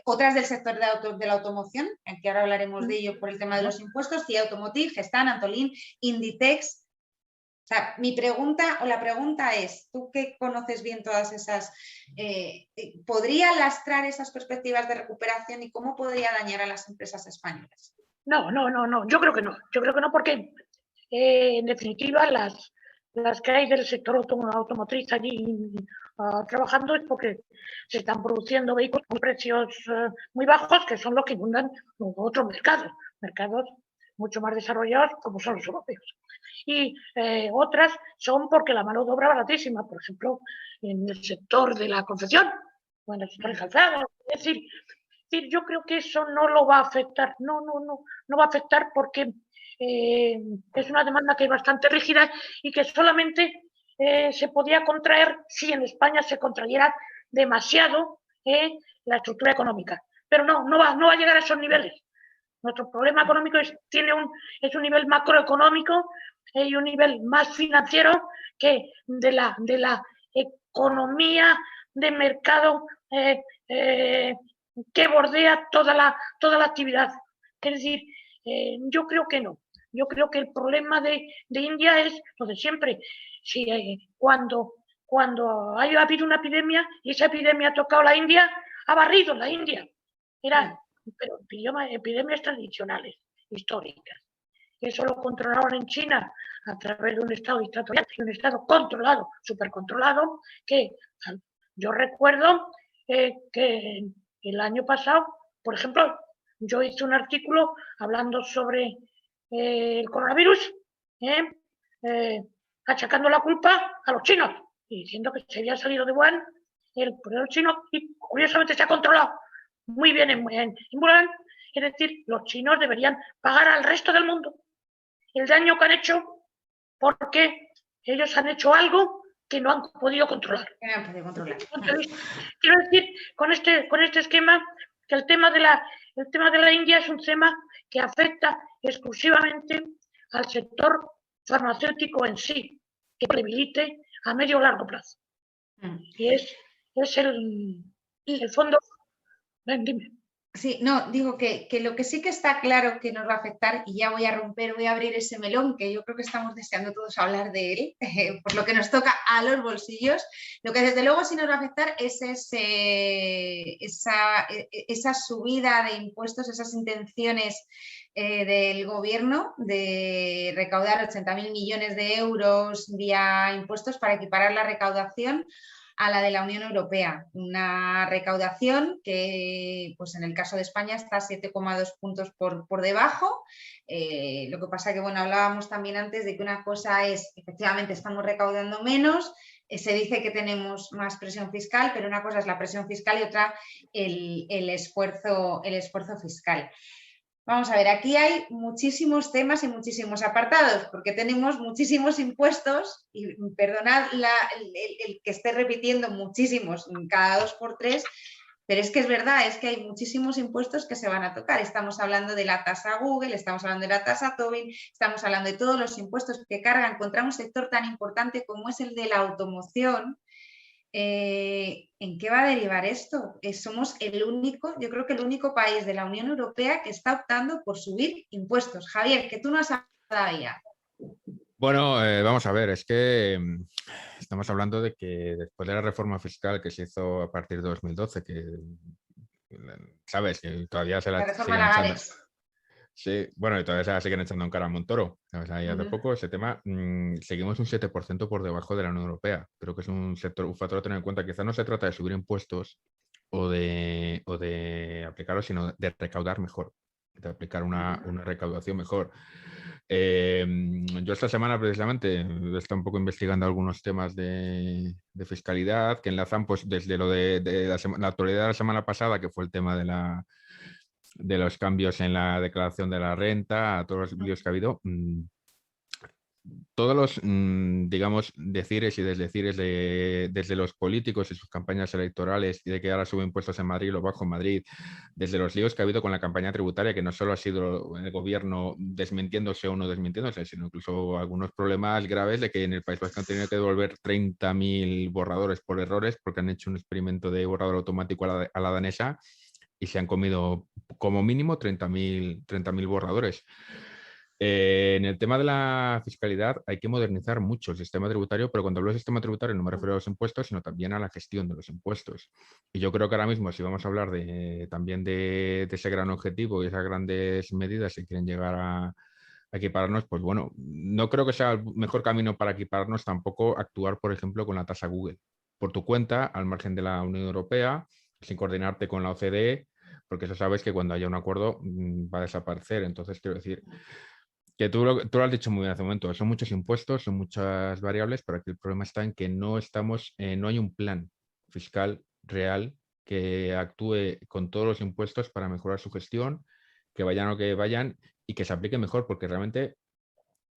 otras del sector de la automoción, que ahora hablaremos de ello por el tema de los impuestos, CIA Automotive, Gestamp, Antolín, Inditex. O sea, la pregunta es, tú que conoces bien todas esas, ¿podría lastrar esas perspectivas de recuperación y cómo podría dañar a las empresas españolas? No, yo creo que no. Yo creo que no porque, en definitiva, las que hay del sector automotriz allí trabajando es porque se están produciendo vehículos con precios muy bajos, que son los que inundan otros mercados mucho más desarrollados como son los europeos. Y otras son porque la mano de obra es baratísima, por ejemplo, en el sector de la confección o en el sector de calzado. Es decir, yo creo que eso no lo va a afectar, no va a afectar porque es una demanda que es bastante rígida y que solamente se podía contraer si en España se contrayera demasiado la estructura económica. Pero no va a llegar a esos niveles. Nuestro problema económico es un nivel macroeconómico y un nivel más financiero que de la economía de mercado que bordea toda la actividad. Es decir, yo creo que no. Yo creo que el problema de India es lo de siempre. Si cuando ha habido una epidemia y esa epidemia ha tocado la India, ha barrido la India. Pero epidemias tradicionales, históricas. Eso lo controlaron en China a través de un Estado dictatorial, un Estado controlado, supercontrolado, que yo recuerdo que el año pasado, por ejemplo, yo hice un artículo hablando sobre el coronavirus, achacando la culpa a los chinos y diciendo que se había salido de Wuhan el problema chino y curiosamente se ha controlado muy bien en Wuhan. Es decir, los chinos deberían pagar al resto del mundo el daño que han hecho porque ellos han hecho algo que no han podido controlar. Quiero decir, con este esquema, que el tema de la India es un tema que afecta exclusivamente al sector farmacéutico en sí, que debilite a medio o largo plazo. Y es el fondo. Ven, dime. Sí, no, digo que lo que sí que está claro que nos va a afectar, y ya voy a abrir ese melón, que yo creo que estamos deseando todos hablar de él, por lo que nos toca a los bolsillos, lo que desde luego sí nos va a afectar es esa subida de impuestos, esas intenciones del gobierno de recaudar 80.000 millones de euros vía impuestos para equiparar la recaudación a la de la Unión Europea, una recaudación que pues en el caso de España está 7,2 puntos por debajo. Lo que pasa que, bueno, hablábamos también antes de que una cosa es, efectivamente, estamos recaudando menos, se dice que tenemos más presión fiscal, pero una cosa es la presión fiscal y otra el esfuerzo fiscal. Vamos a ver, aquí hay muchísimos temas y muchísimos apartados, porque tenemos muchísimos impuestos, y perdonad el que esté repitiendo muchísimos cada 2 por 3, pero es que es verdad, es que hay muchísimos impuestos que se van a tocar. Estamos hablando de la tasa Google, estamos hablando de la tasa Tobin, estamos hablando de todos los impuestos que cargan contra un sector tan importante como es el de la automoción. ¿En qué va a derivar esto? Somos yo creo que el único país de la Unión Europea que está optando por subir impuestos. Javier, que tú no has hablado todavía. Bueno, vamos a ver, es que estamos hablando de que después de la reforma fiscal que se hizo a partir de 2012, que sabes que todavía se la siguen echando. Sí, bueno, y todavía se la siguen echando en cara a Montoro. ¿Sabes? Ahí hace poco ese tema, seguimos un 7% por debajo de la Unión Europea. Creo que es un factor a tener en cuenta. Quizás no se trata de subir impuestos o de aplicarlos, sino de recaudar mejor, de aplicar una recaudación mejor. Yo esta semana precisamente he estado un poco investigando algunos temas de fiscalidad que enlazan pues desde lo de la actualidad de la semana pasada, que fue el tema de los cambios en la declaración de la renta, a todos los vídeos que ha habido. todos los, digamos, decires y desdecires desde los políticos y sus campañas electorales y de que ahora sube impuestos en Madrid, los bajo en Madrid, desde los líos que ha habido con la campaña tributaria, que no solo ha sido el gobierno desmintiéndose o no desmintiéndose, sino incluso algunos problemas graves de que en el País Vasco han tenido que devolver 30.000 borradores por errores porque han hecho un experimento de borrador automático a la danesa y se han comido como mínimo 30.000 borradores. En el tema de la fiscalidad hay que modernizar mucho el sistema tributario, pero cuando hablo de sistema tributario no me refiero a los impuestos, sino también a la gestión de los impuestos. Y yo creo que ahora mismo, si vamos a hablar también de ese gran objetivo y esas grandes medidas que quieren llegar a equipararnos, pues bueno, no creo que sea el mejor camino para equipararnos tampoco actuar, por ejemplo, con la tasa Google. Por tu cuenta, al margen de la Unión Europea, sin coordinarte con la OCDE, porque eso sabes que cuando haya un acuerdo va a desaparecer. Entonces, quiero decir que tú lo has dicho muy bien hace un momento, son muchos impuestos, son muchas variables, pero aquí el problema está en que no hay un plan fiscal real que actúe con todos los impuestos para mejorar su gestión, que vayan o que vayan y que se aplique mejor, porque realmente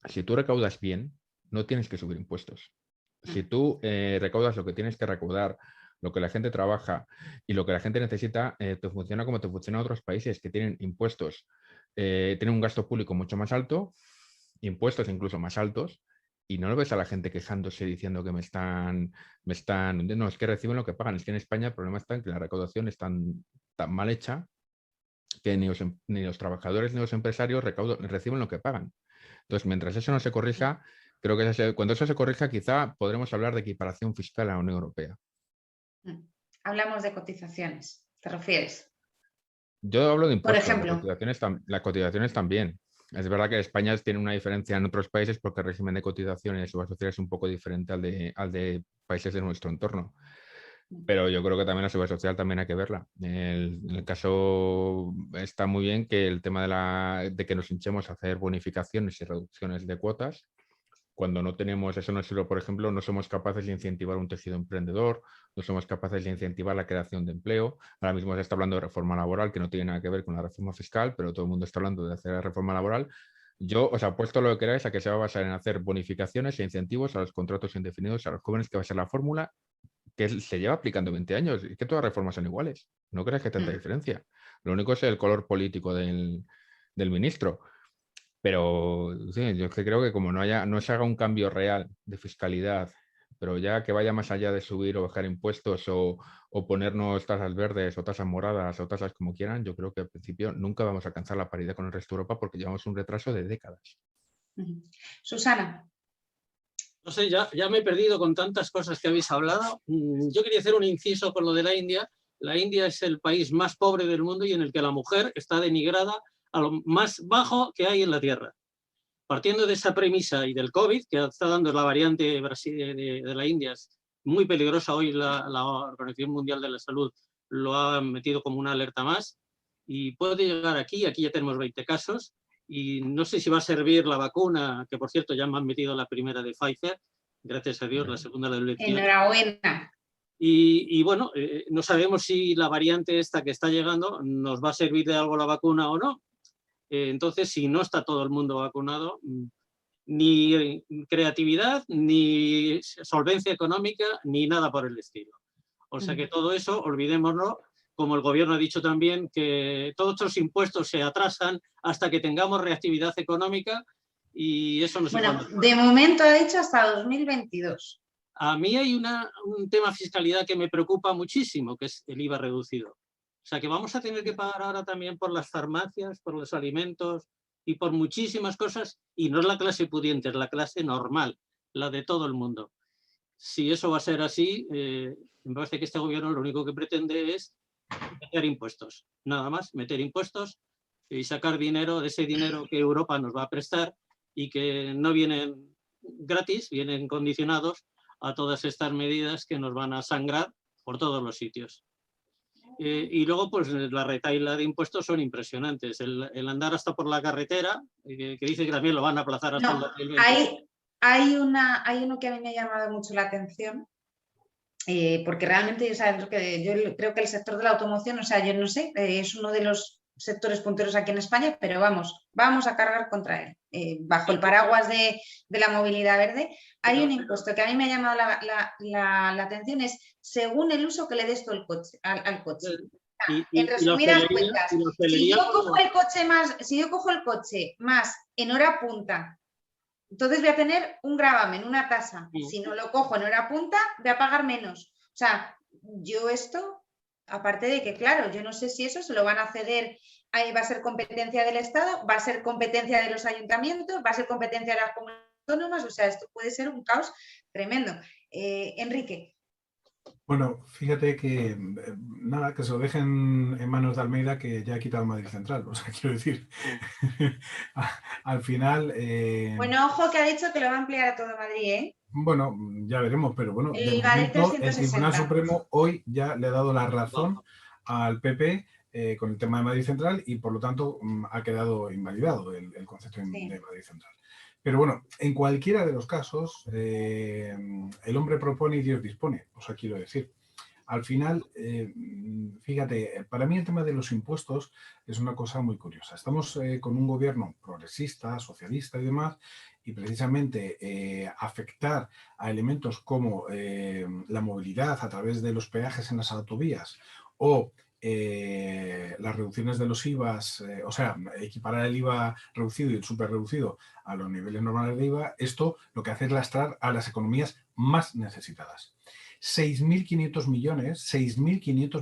si tú recaudas bien, no tienes que subir impuestos. Si tú recaudas lo que tienes que recaudar, lo que la gente trabaja y lo que la gente necesita, te funciona como te funciona en otros países que tienen impuestos, tienen un gasto público mucho más alto, impuestos incluso más altos, y no lo ves a la gente quejándose diciendo que me están, no, es que reciben lo que pagan. Es que en España el problema está en que la recaudación es tan mal hecha que ni los trabajadores ni los empresarios reciben lo que pagan. Entonces, mientras eso no se corrija, creo que cuando eso se corrija, quizá podremos hablar de equiparación fiscal a la Unión Europea. Hablamos de cotizaciones, ¿te refieres? Yo hablo de impuestos. Por ejemplo. Las cotizaciones también. Es verdad que España tiene una diferencia en otros países porque el régimen de cotizaciones y de seguridad social es un poco diferente al de países de nuestro entorno. Pero yo creo que también la seguridad social también hay que verla. En el caso está muy bien que el tema de que nos hinchemos a hacer bonificaciones y reducciones de cuotas, cuando no tenemos, eso no sirve, por ejemplo, no somos capaces de incentivar un tejido emprendedor, no somos capaces de incentivar la creación de empleo. Ahora mismo se está hablando de reforma laboral, que no tiene nada que ver con la reforma fiscal, pero todo el mundo está hablando de hacer la reforma laboral. Yo os apuesto lo que queráis a que se va a basar en hacer bonificaciones e incentivos a los contratos indefinidos, a los jóvenes, que va a ser la fórmula que se lleva aplicando 20 años. Y que todas las reformas son iguales. No creas que hay tanta diferencia. Lo único es el color político del ministro. Pero sí, yo creo que como no se haga un cambio real de fiscalidad, pero ya que vaya más allá de subir o bajar impuestos o ponernos tasas verdes o tasas moradas o tasas como quieran, yo creo que al principio nunca vamos a alcanzar la paridad con el resto de Europa porque llevamos un retraso de décadas. Susana. No sé, ya me he perdido con tantas cosas que habéis hablado. Yo quería hacer un inciso con lo de la India. La India es el país más pobre del mundo y en el que la mujer está denigrada a lo más bajo que hay en la Tierra. Partiendo de esa premisa y del COVID, que está dando la variante de la India, es muy peligrosa. Hoy la Organización Mundial de la Salud lo ha metido como una alerta más y puede llegar aquí ya tenemos 20 casos y no sé si va a servir la vacuna, que por cierto ya me han metido la primera de Pfizer, gracias a Dios, la segunda de elección. Enhorabuena. Y bueno, no sabemos si la variante esta que está llegando nos va a servir de algo la vacuna o no. Entonces, si no está todo el mundo vacunado, ni creatividad, ni solvencia económica, ni nada por el estilo. O sea que todo eso, olvidémoslo, como el gobierno ha dicho también, que todos estos impuestos se atrasan hasta que tengamos reactividad económica y eso no se puede. Bueno, de momento ha dicho hasta 2022. A mí hay un tema fiscalidad que me preocupa muchísimo, que es el IVA reducido. O sea que vamos a tener que pagar ahora también por las farmacias, por los alimentos y por muchísimas cosas. Y no es la clase pudiente, es la clase normal, la de todo el mundo. Si eso va a ser así, me parece que este gobierno lo único que pretende es meter impuestos. Nada más, meter impuestos y sacar dinero de ese dinero que Europa nos va a prestar y que no vienen gratis, vienen condicionados a todas estas medidas que nos van a sangrar por todos los sitios. Y luego, pues la retahíla de impuestos son impresionantes. El andar hasta por la carretera, que dice que también lo van a aplazar hasta el 2020. Hay uno que a mí me ha llamado mucho la atención, porque realmente, o sea, yo creo que el sector de la automoción, o sea, yo no sé, es uno de los sectores punteros aquí en España, pero vamos a cargar contra él. Bajo el paraguas de la movilidad verde, hay un impuesto que a mí me ha llamado la atención, es según el uso que le des tú al coche. En resumidas cuentas, si yo cojo el coche más en hora punta, entonces voy a tener un gravamen, una tasa. Si no lo cojo en hora punta, voy a pagar menos. O sea, yo esto, aparte de que, claro, yo no sé si eso se lo van a ceder, va a ser competencia del Estado, va a ser competencia de los ayuntamientos, va a ser competencia de las comunidades autónomas, o sea, esto puede ser un caos tremendo. Enrique. Bueno, fíjate que nada, que se lo dejen en manos de Almeida, que ya ha quitado Madrid Central. O sea, quiero decir, al final... Bueno, ojo que ha dicho que lo va a ampliar a todo Madrid, ¿eh? Bueno, ya veremos, pero bueno, de momento el Tribunal Supremo hoy ya le ha dado la razón al PP con el tema de Madrid Central y por lo tanto ha quedado invalidado el concepto de Madrid Central. Pero bueno, en cualquiera de los casos, el hombre propone y Dios dispone, o sea, quiero decir. Al final, fíjate, para mí el tema de los impuestos es una cosa muy curiosa. Estamos con un gobierno progresista, socialista y demás, y precisamente afectar a elementos como la movilidad a través de los peajes en las autovías o las reducciones de los IVAs, o sea, equiparar el IVA reducido y el súper reducido a los niveles normales de IVA, esto lo que hace es lastrar a las economías más necesitadas. 6.500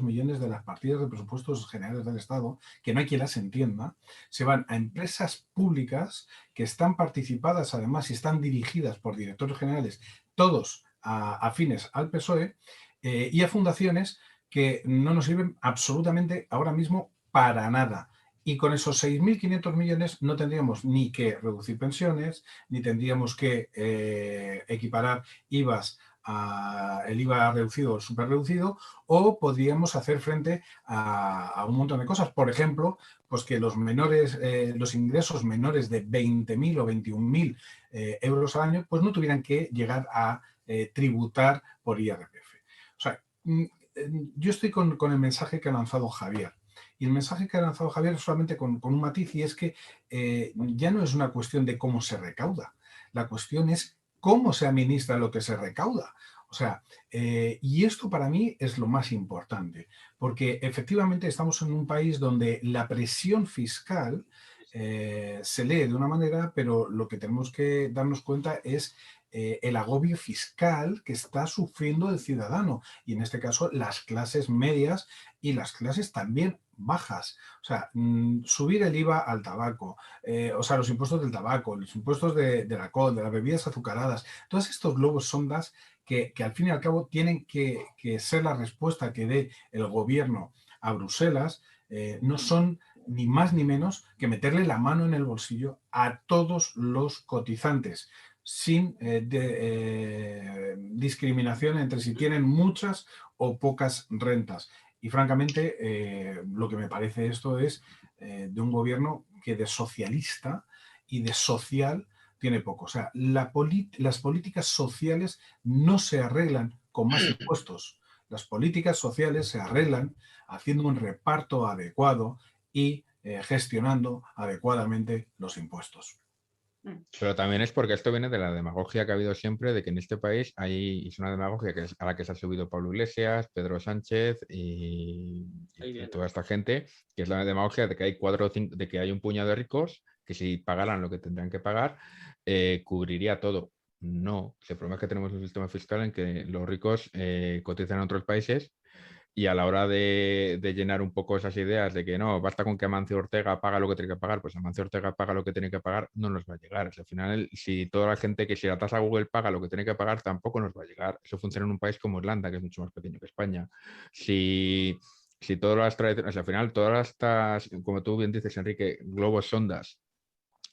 millones de las partidas de presupuestos generales del Estado, que no hay quien las entienda, se van a empresas públicas que están participadas además y están dirigidas por directores generales, todos afines al PSOE, y a fundaciones que no nos sirven absolutamente ahora mismo para nada. Y con esos 6.500 millones no tendríamos ni que reducir pensiones, ni tendríamos que equiparar IVAs el IVA reducido o el super reducido, o podríamos hacer frente a un montón de cosas. Por ejemplo, pues que los menores, los ingresos menores de 20.000 o 21.000 euros al año, pues no tuvieran que llegar a tributar por IRPF. O sea, yo estoy con el mensaje que ha lanzado Javier. Y el mensaje que ha lanzado Javier es solamente con un matiz, y es que ya no es una cuestión de cómo se recauda. La cuestión es cómo se administra lo que se recauda. O sea, y esto para mí es lo más importante, porque efectivamente estamos en un país donde la presión fiscal se lee de una manera, pero lo que tenemos que darnos cuenta es el agobio fiscal que está sufriendo el ciudadano, y en este caso las clases medias y las clases también bajas. O sea, subir el IVA al tabaco, o sea, los impuestos del tabaco, los impuestos del alcohol, de las bebidas azucaradas, todos estos globos sondas que al fin y al cabo tienen que ser la respuesta que dé el gobierno a Bruselas, no son ni más ni menos que meterle la mano en el bolsillo a todos los cotizantes, sin discriminación entre si tienen muchas o pocas rentas. Y francamente, lo que me parece esto es de un gobierno que de socialista y de social tiene poco. O sea, las políticas sociales no se arreglan con más impuestos. Las políticas sociales se arreglan haciendo un reparto adecuado y gestionando adecuadamente los impuestos. Pero también es porque esto viene de la demagogia que ha habido siempre, de que en este país es una demagogia a la que se ha subido Pablo Iglesias, Pedro Sánchez y toda esta gente, que es la demagogia de que hay de que hay un puñado de ricos que si pagaran lo que tendrían que pagar, cubriría todo. No, el problema es que tenemos un sistema fiscal en que los ricos cotizan en otros países. Y a la hora de llenar un poco esas ideas de que no, basta con que Amancio Ortega paga lo que tiene que pagar, pues Amancio Ortega paga lo que tiene que pagar, no nos va a llegar. Al final, si toda la gente si la tasa Google paga lo que tiene que pagar, tampoco nos va a llegar. Eso funciona en un país como Irlanda, que es mucho más pequeño que España. Si todas las tradiciones, al final, todas estas, como tú bien dices, Enrique, globos sondas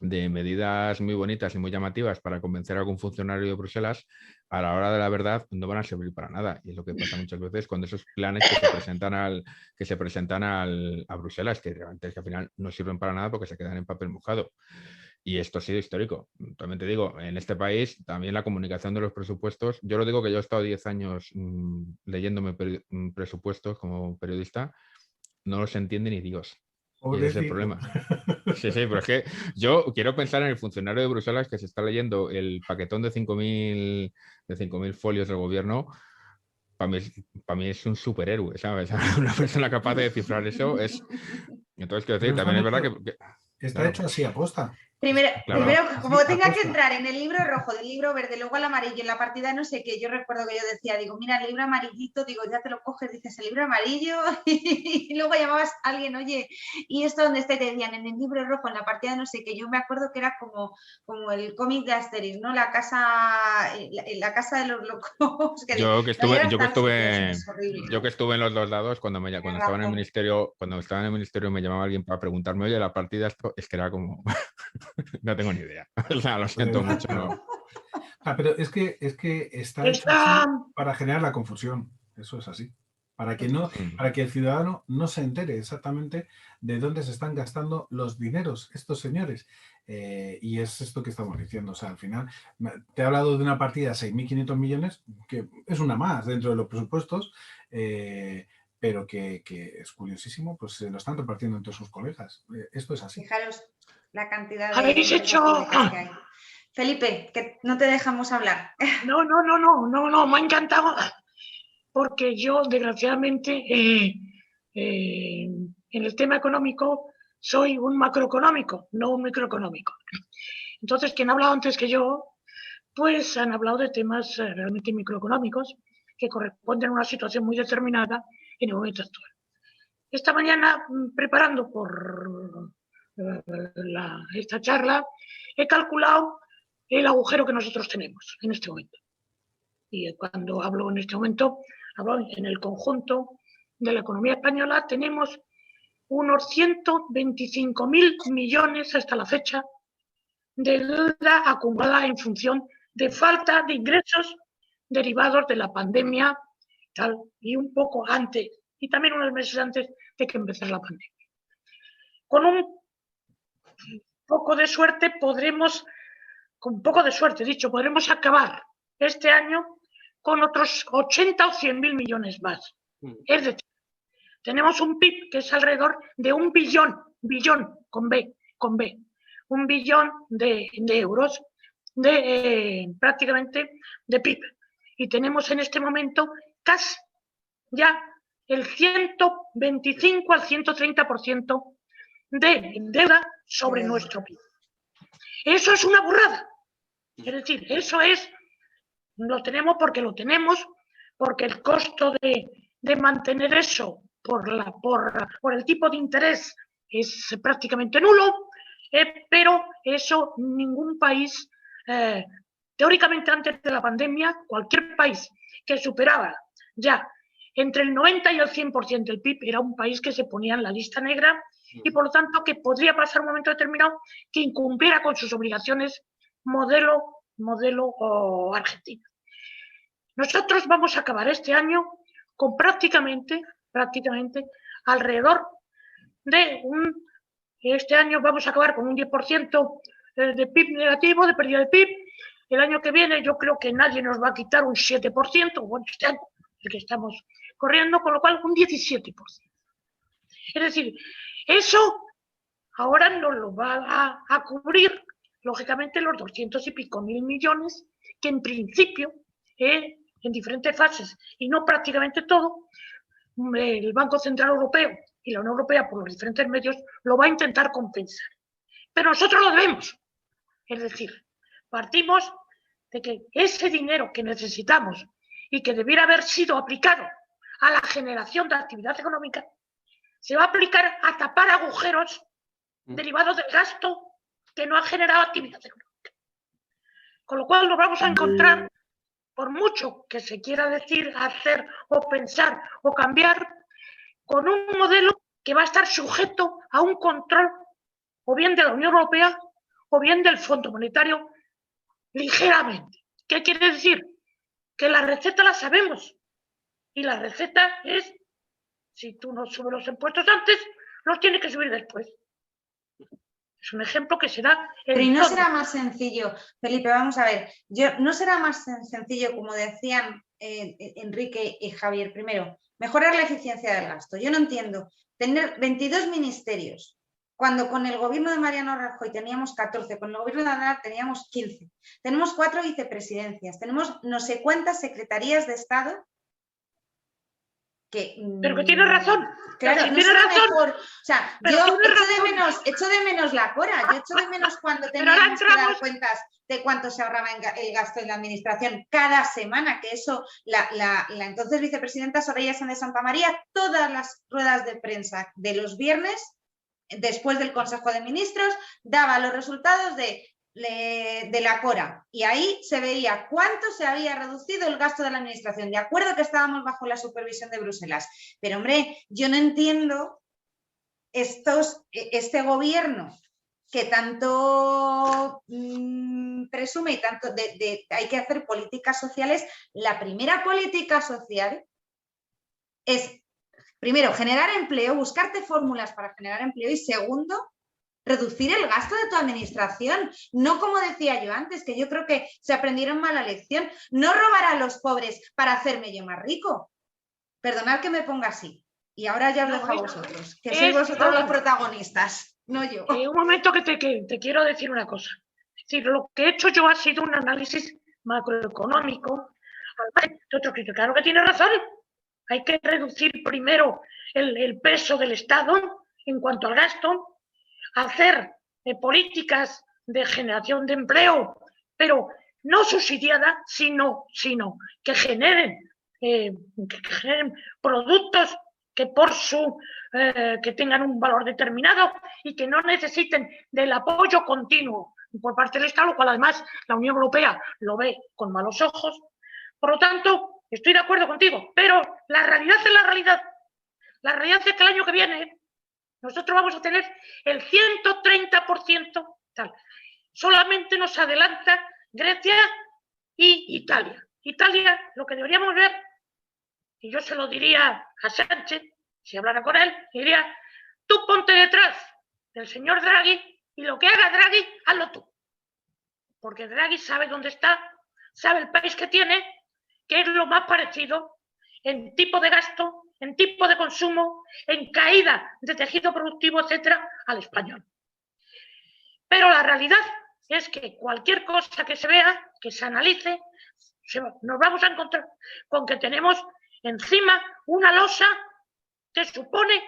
de medidas muy bonitas y muy llamativas para convencer a algún funcionario de Bruselas, a la hora de la verdad no van a servir para nada. Y es lo que pasa muchas veces cuando esos planes que se presentan a Bruselas, que realmente es que al final no sirven para nada porque se quedan en papel mojado. Y esto ha sido histórico. También te digo, en este país también la comunicación de los presupuestos, yo lo digo que yo he estado 10 años leyéndome presupuestos como periodista, no los entiende ni Dios. Y ese es el problema. Sí, pero es que yo quiero pensar en el funcionario de Bruselas que se está leyendo el paquetón de 5.000 folios del gobierno. Para mí es un superhéroe, ¿sabes? Una persona capaz de descifrar eso es... Entonces, quiero decir, también es verdad que está hecho así, aposta. Primero, como así, tenga aposta. que entrar en el libro rojo, del libro verde, luego al amarillo, en la partida no sé qué, yo recuerdo que yo decía, digo, mira, el libro amarillito, digo, ya te lo coges, dices, el libro amarillo, y luego llamabas a alguien, oye, ¿y esto dónde está? Y te decían, en el libro rojo, en la partida no sé qué, yo me acuerdo que era como el cómic de Asterix, ¿no? La casa de los locos. Yo que estuve en los dos lados, cuando estaba en el ministerio, me llamaba alguien para preguntarme, oye, la partida es que era como... No tengo ni idea. O sea, lo siento mucho. ¿No? Pero es que está hecho así para generar la confusión. Eso es así. Para que el ciudadano no se entere exactamente de dónde se están gastando los dineros estos señores. Y es esto que estamos diciendo. O sea, al final, te he hablado de una partida de 6.500 millones, que es una más dentro de los presupuestos, pero que es curiosísimo, pues se lo están repartiendo entre sus colegas. Esto es así. Fijaros la cantidad de... Habéis hecho... que hay. Felipe, que no te dejamos hablar. No, me ha encantado, porque yo, desgraciadamente, en el tema económico soy un macroeconómico, no un microeconómico. Entonces, quien ha hablado antes que yo, pues han hablado de temas realmente microeconómicos que corresponden a una situación muy determinada en el momento actual. Esta mañana, preparando por esta charla, he calculado el agujero que nosotros tenemos en este momento. Y cuando hablo en este momento, hablo en el conjunto de la economía española. Tenemos unos 125.000 millones hasta la fecha de deuda acumulada en función de falta de ingresos derivados de la pandemia tal, y un poco antes, y también unos meses antes de que empezara la pandemia. Con un poco de suerte podremos acabar este año con otros 80 o 100.000 millones más. Es decir, tenemos un PIB que es alrededor de un billón con B, 1 billón de euros prácticamente de PIB. Y tenemos en este momento casi ya el 125 al 130% de deuda sobre nuestro PIB. Eso es una burrada. Es decir, lo tenemos, porque el costo de mantener eso por el tipo de interés es prácticamente nulo, pero eso ningún país, teóricamente antes de la pandemia, cualquier país que superaba ya entre el 90 y el 100% del PIB era un país que se ponía en la lista negra y por lo tanto que podría pasar un momento determinado que incumpliera con sus obligaciones modelo Argentina. Nosotros vamos a acabar este año con prácticamente alrededor de este año vamos a acabar con un 10% de PIB negativo, de pérdida de PIB. El año que viene yo creo que nadie nos va a quitar un 7%, bueno, este año el que estamos corriendo, con lo cual un 17%. Es decir, eso ahora nos lo va a cubrir, lógicamente, los 200 y pico mil millones que en principio, en diferentes fases, y no prácticamente todo, el Banco Central Europeo y la Unión Europea, por los diferentes medios, lo va a intentar compensar. Pero nosotros lo debemos. Es decir, partimos de que ese dinero que necesitamos y que debiera haber sido aplicado a la generación de actividad económica, se va a aplicar a tapar agujeros derivados del gasto que no ha generado actividad económica. Con lo cual nos vamos a encontrar, por mucho que se quiera decir, hacer o pensar o cambiar, con un modelo que va a estar sujeto a un control o bien de la Unión Europea o bien del Fondo Monetario ligeramente. ¿Qué quiere decir? Que la receta la sabemos y la receta es, si tú no subes los impuestos antes, los tienes que subir después. Es un ejemplo que se da. Pero ¿y no será más sencillo, Felipe? Vamos a ver, ¿no será más sencillo, como decían Enrique y Javier, primero, mejorar la eficiencia del gasto? Yo no entiendo, tener 22 ministerios, cuando con el gobierno de Mariano Rajoy teníamos 14, con el gobierno de Aznar teníamos 15, tenemos 4 vicepresidencias, tenemos no sé cuántas secretarías de Estado. Pero que tiene razón. Claro, no será mejor. O sea, yo echo de menos la Cora, yo echo de menos cuando teníamos que dar cuentas de cuánto se ahorraba el gasto en la administración cada semana, que eso, la entonces vicepresidenta Soraya Sáenz de Santamaría, todas las ruedas de prensa de los viernes, después del Consejo de Ministros, daba los resultados de la Cora, y ahí se veía cuánto se había reducido el gasto de la administración. De acuerdo que estábamos bajo la supervisión de Bruselas, pero hombre, yo no entiendo este gobierno que tanto presume y tanto hay que hacer políticas sociales. La primera política social es, primero, generar empleo, buscarte fórmulas para generar empleo, y segundo, reducir el gasto de tu administración. No, como decía yo antes, que yo creo que se aprendieron mal la lección, no robar a los pobres para hacerme yo más rico. Perdonad que me ponga así. Y ahora ya os dejo a vosotros, que sois vosotros los protagonistas, no yo. Un momento que te quiero decir una cosa. Es decir, lo que he hecho yo ha sido un análisis macroeconómico. Claro que tiene razón. Hay que reducir primero el peso del Estado en cuanto al gasto, hacer políticas de generación de empleo, pero no subsidiada, sino que generen productos que que tengan un valor determinado y que no necesiten del apoyo continuo por parte del Estado, lo cual además la Unión Europea lo ve con malos ojos. Por lo tanto, estoy de acuerdo contigo, pero la realidad es la realidad. La realidad es que el año que viene nosotros vamos a tener el 130%, tal. Solamente nos adelanta Grecia y Italia. Italia, lo que deberíamos ver, y yo se lo diría a Sánchez, si hablara con él, diría, tú ponte detrás del señor Draghi y lo que haga Draghi, hazlo tú. Porque Draghi sabe dónde está, sabe el país que tiene, que es lo más parecido en tipo de gasto, en tipo de consumo, en caída de tejido productivo, etcétera, al español. Pero la realidad es que cualquier cosa que se vea, que se analice, nos vamos a encontrar con que tenemos encima una losa que supone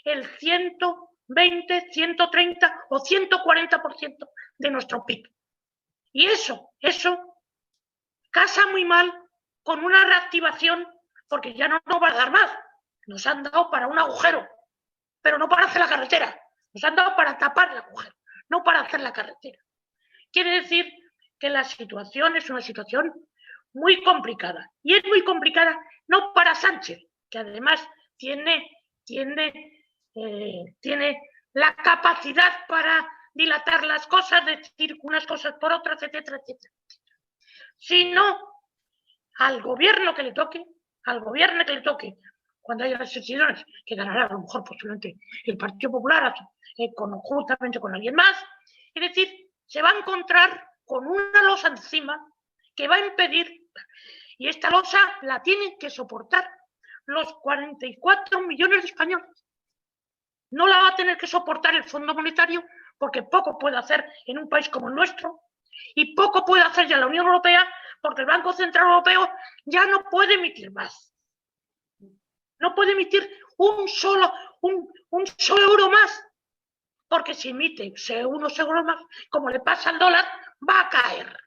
el 120, 130 o 140% de nuestro PIB. Y eso casa muy mal con una reactivación, porque ya no nos va a dar más. Nos han dado para un agujero, pero no para hacer la carretera. Nos han dado para tapar el agujero, no para hacer la carretera. Quiere decir que la situación es una situación muy complicada. Y es muy complicada no para Sánchez, que además tiene la capacidad para dilatar las cosas, decir unas cosas por otras, etcétera, etcétera, sino al gobierno que le toque, cuando haya las elecciones, que ganará a lo mejor posiblemente el Partido Popular, conjuntamente con alguien más. Es decir, se va a encontrar con una losa encima que va a impedir, y esta losa la tienen que soportar los 44 millones de españoles. No la va a tener que soportar el Fondo Monetario, porque poco puede hacer en un país como el nuestro, y poco puede hacer ya la Unión Europea, porque el Banco Central Europeo ya no puede emitir más. No puede emitir un solo euro más, porque si emite unos euros más, como le pasa al dólar, va a caer.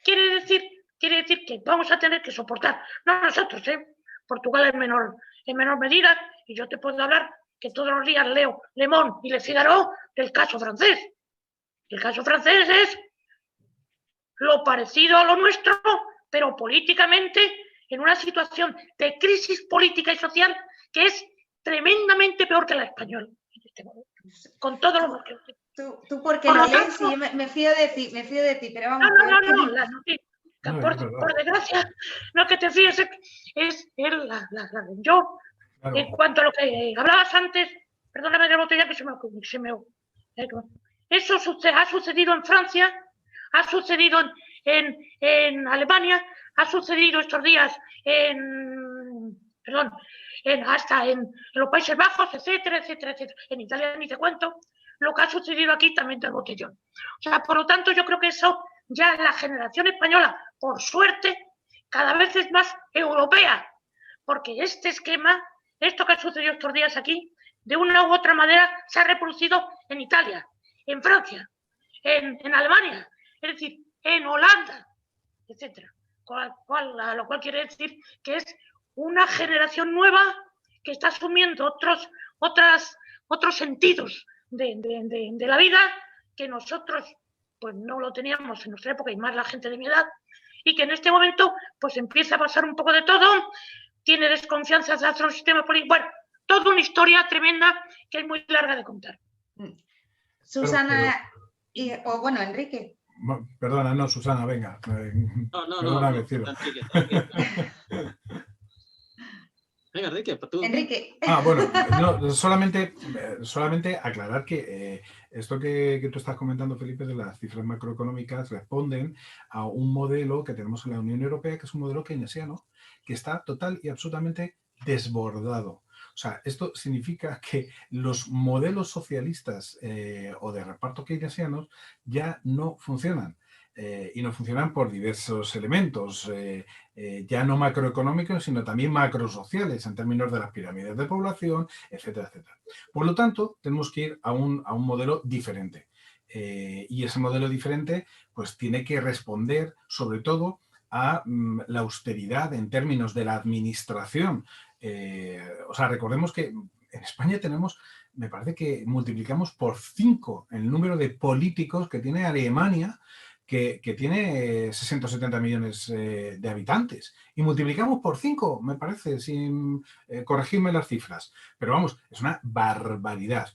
Quiere decir que vamos a tener que soportar, no nosotros, Portugal en menor medida, y yo te puedo hablar que todos los días leo Le Monde y Le Figaro del caso francés. El caso francés es lo parecido a lo nuestro, pero políticamente en una situación de crisis política y social que es tremendamente peor que la española. Con todo lo que... Tú porque lo lees y yo me fío de ti, pero vamos. No, por desgracia, no que te fíes, yo, claro. En cuanto a lo que hablabas antes, perdóname de botella que se me Eso ha sucedido en Francia, ha sucedido en Alemania, ha sucedido estos días hasta en los Países Bajos, etcétera, etcétera, etcétera. En Italia ni te cuento lo que ha sucedido aquí también del botellón. O sea, por lo tanto, yo creo que eso ya la generación española, por suerte, cada vez es más europea, porque este esquema, esto que ha sucedido estos días aquí, de una u otra manera se ha reproducido en Italia, en Francia, en Alemania, es decir, en Holanda, etcétera. A lo cual quiere decir que es una generación nueva que está asumiendo otros sentidos de la vida que nosotros pues no lo teníamos en nuestra época, y más la gente de mi edad, y que en este momento pues empieza a pasar un poco de todo, tiene desconfianza hacia otro sistema político. Bueno, toda una historia tremenda que es muy larga de contar. Susana, o bueno, Enrique. Perdona, no, Susana, venga. No, tranquilo. Venga, Enrique, tú. Enrique. Bueno, no, solamente aclarar que esto que tú estás comentando, Felipe, de las cifras macroeconómicas responden a un modelo que tenemos en la Unión Europea, que es un modelo keynesiano, que está total y absolutamente desbordado. O sea, esto significa que los modelos socialistas o de reparto keynesianos ya no funcionan. Y no funcionan por diversos elementos, ya no macroeconómicos, sino también macrosociales, en términos de las pirámides de población, etcétera, etcétera. Por lo tanto, tenemos que ir a un modelo diferente. Y ese modelo diferente pues, tiene que responder, sobre todo, a la austeridad en términos de la administración. O sea, recordemos que en España tenemos, me parece que multiplicamos por 5 el número de políticos que tiene Alemania, que tiene 60 o 70 millones de habitantes. Y multiplicamos por 5, me parece, sin corregirme las cifras. Pero vamos, es una barbaridad.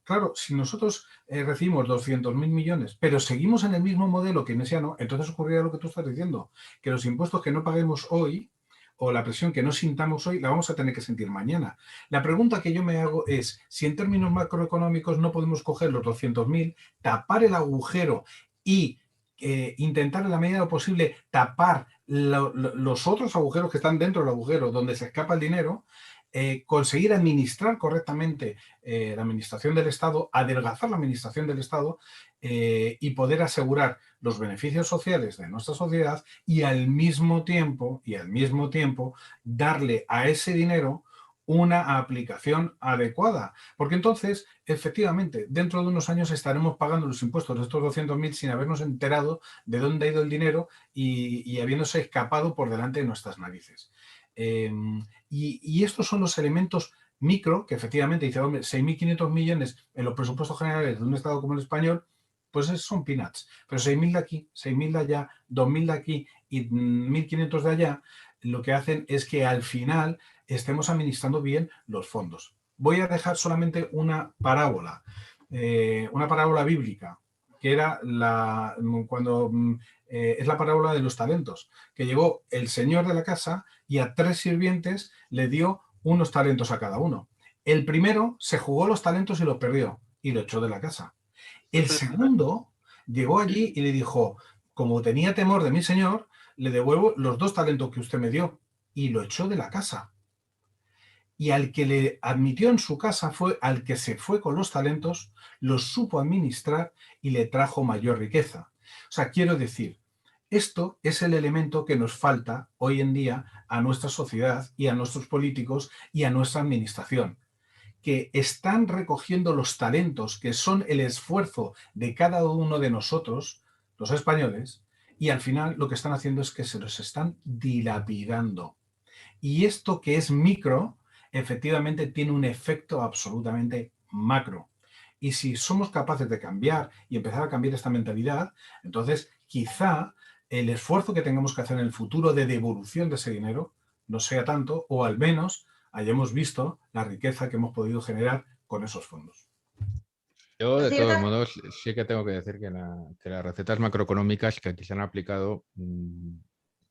Claro, si nosotros recibimos 200.000 millones, pero seguimos en el mismo modelo keynesiano, entonces ocurrirá lo que tú estás diciendo, que los impuestos que no paguemos hoy o la presión que no sintamos hoy la vamos a tener que sentir mañana. La pregunta que yo me hago es, si en términos macroeconómicos no podemos coger los 200.000, tapar el agujero y intentar en la medida de lo posible tapar los otros agujeros que están dentro del agujero donde se escapa el dinero, conseguir administrar correctamente la administración del Estado, adelgazar la administración del Estado y poder asegurar los beneficios sociales de nuestra sociedad y al mismo tiempo darle a ese dinero una aplicación adecuada. Porque entonces, efectivamente, dentro de unos años estaremos pagando los impuestos de estos 200.000 sin habernos enterado de dónde ha ido el dinero y habiéndose escapado por delante de nuestras narices. Y estos son los elementos micro que efectivamente dice, hombre, 6.500 millones en los presupuestos generales de un Estado como el español, pues son peanuts. Pero 6.000 de aquí, 6.000 de allá, 2.000 de aquí y 1.500 de allá, lo que hacen es que al final estemos administrando bien los fondos. Voy a dejar solamente una parábola bíblica, que era es la parábola de los talentos, que llegó el señor de la casa y a 3 sirvientes le dio unos talentos a cada uno. El primero se jugó los talentos y los perdió y lo echó de la casa. El segundo llegó allí y le dijo, como tenía temor de mi señor, le devuelvo los 2 talentos que usted me dio, y lo echó de la casa. Y al que le admitió en su casa fue al que se fue con los talentos, los supo administrar y le trajo mayor riqueza. O sea, quiero decir, esto es el elemento que nos falta hoy en día a nuestra sociedad y a nuestros políticos y a nuestra administración, que están recogiendo los talentos que son el esfuerzo de cada uno de nosotros, los españoles, y al final lo que están haciendo es que se los están dilapidando. Y esto que es micro, efectivamente tiene un efecto absolutamente macro. Y si somos capaces de cambiar y empezar a cambiar esta mentalidad, entonces quizá el esfuerzo que tengamos que hacer en el futuro de devolución de ese dinero no sea tanto, o al menos hayamos visto la riqueza que hemos podido generar con esos fondos. Yo, de todos modos, sí que tengo que decir que las recetas macroeconómicas que aquí se han aplicado,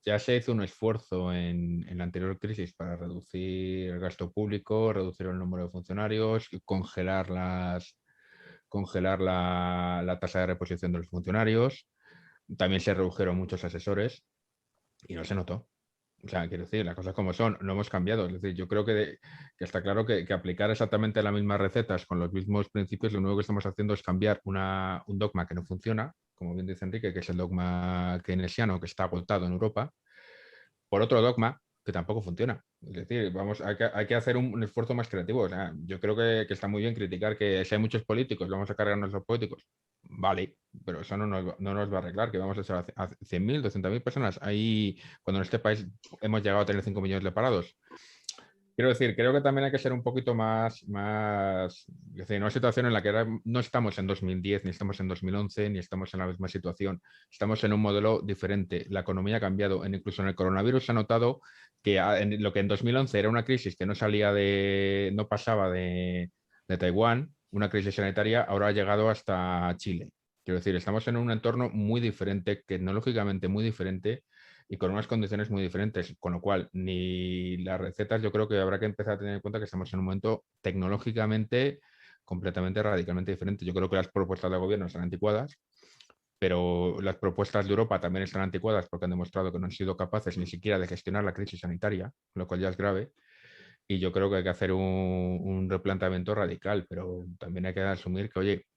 ya se hizo un esfuerzo en la anterior crisis para reducir el gasto público, reducir el número de funcionarios, congelar congelar la tasa de reposición de los funcionarios. También se redujeron muchos asesores y no se notó. O sea, quiero decir, las cosas como son, no hemos cambiado. Es decir, yo creo que está claro que aplicar exactamente las mismas recetas con los mismos principios, lo único que estamos haciendo es cambiar un dogma que no funciona, como bien dice Enrique, que es el dogma keynesiano que está agotado en Europa, por otro dogma que tampoco funciona. Es decir, hay que hacer un esfuerzo más creativo. O sea, yo creo que está muy bien criticar que si hay muchos políticos, vamos a cargarnos los políticos. Vale, pero eso no nos va a arreglar, que vamos a echar a 100.000, 200.000 personas. Ahí, cuando en este país hemos llegado a tener 5 millones de parados. Quiero decir, creo que también hay que ser un poquito más es decir, en una situación en la que no estamos en 2010, ni estamos en 2011, ni estamos en la misma situación. Estamos en un modelo diferente. La economía ha cambiado. Incluso en el coronavirus se ha notado que lo que en 2011 era una crisis que no pasaba de Taiwán, una crisis sanitaria, ahora ha llegado hasta Chile. Quiero decir, estamos en un entorno muy diferente, tecnológicamente muy diferente, y con unas condiciones muy diferentes, con lo cual ni las recetas, yo creo que habrá que empezar a tener en cuenta que estamos en un momento tecnológicamente completamente, radicalmente diferente. Yo creo que las propuestas del gobierno están anticuadas, pero las propuestas de Europa también están anticuadas porque han demostrado que no han sido capaces ni siquiera de gestionar la crisis sanitaria, lo cual ya es grave. Y yo creo que hay que hacer un replanteamiento radical, pero también hay que asumir que, oye,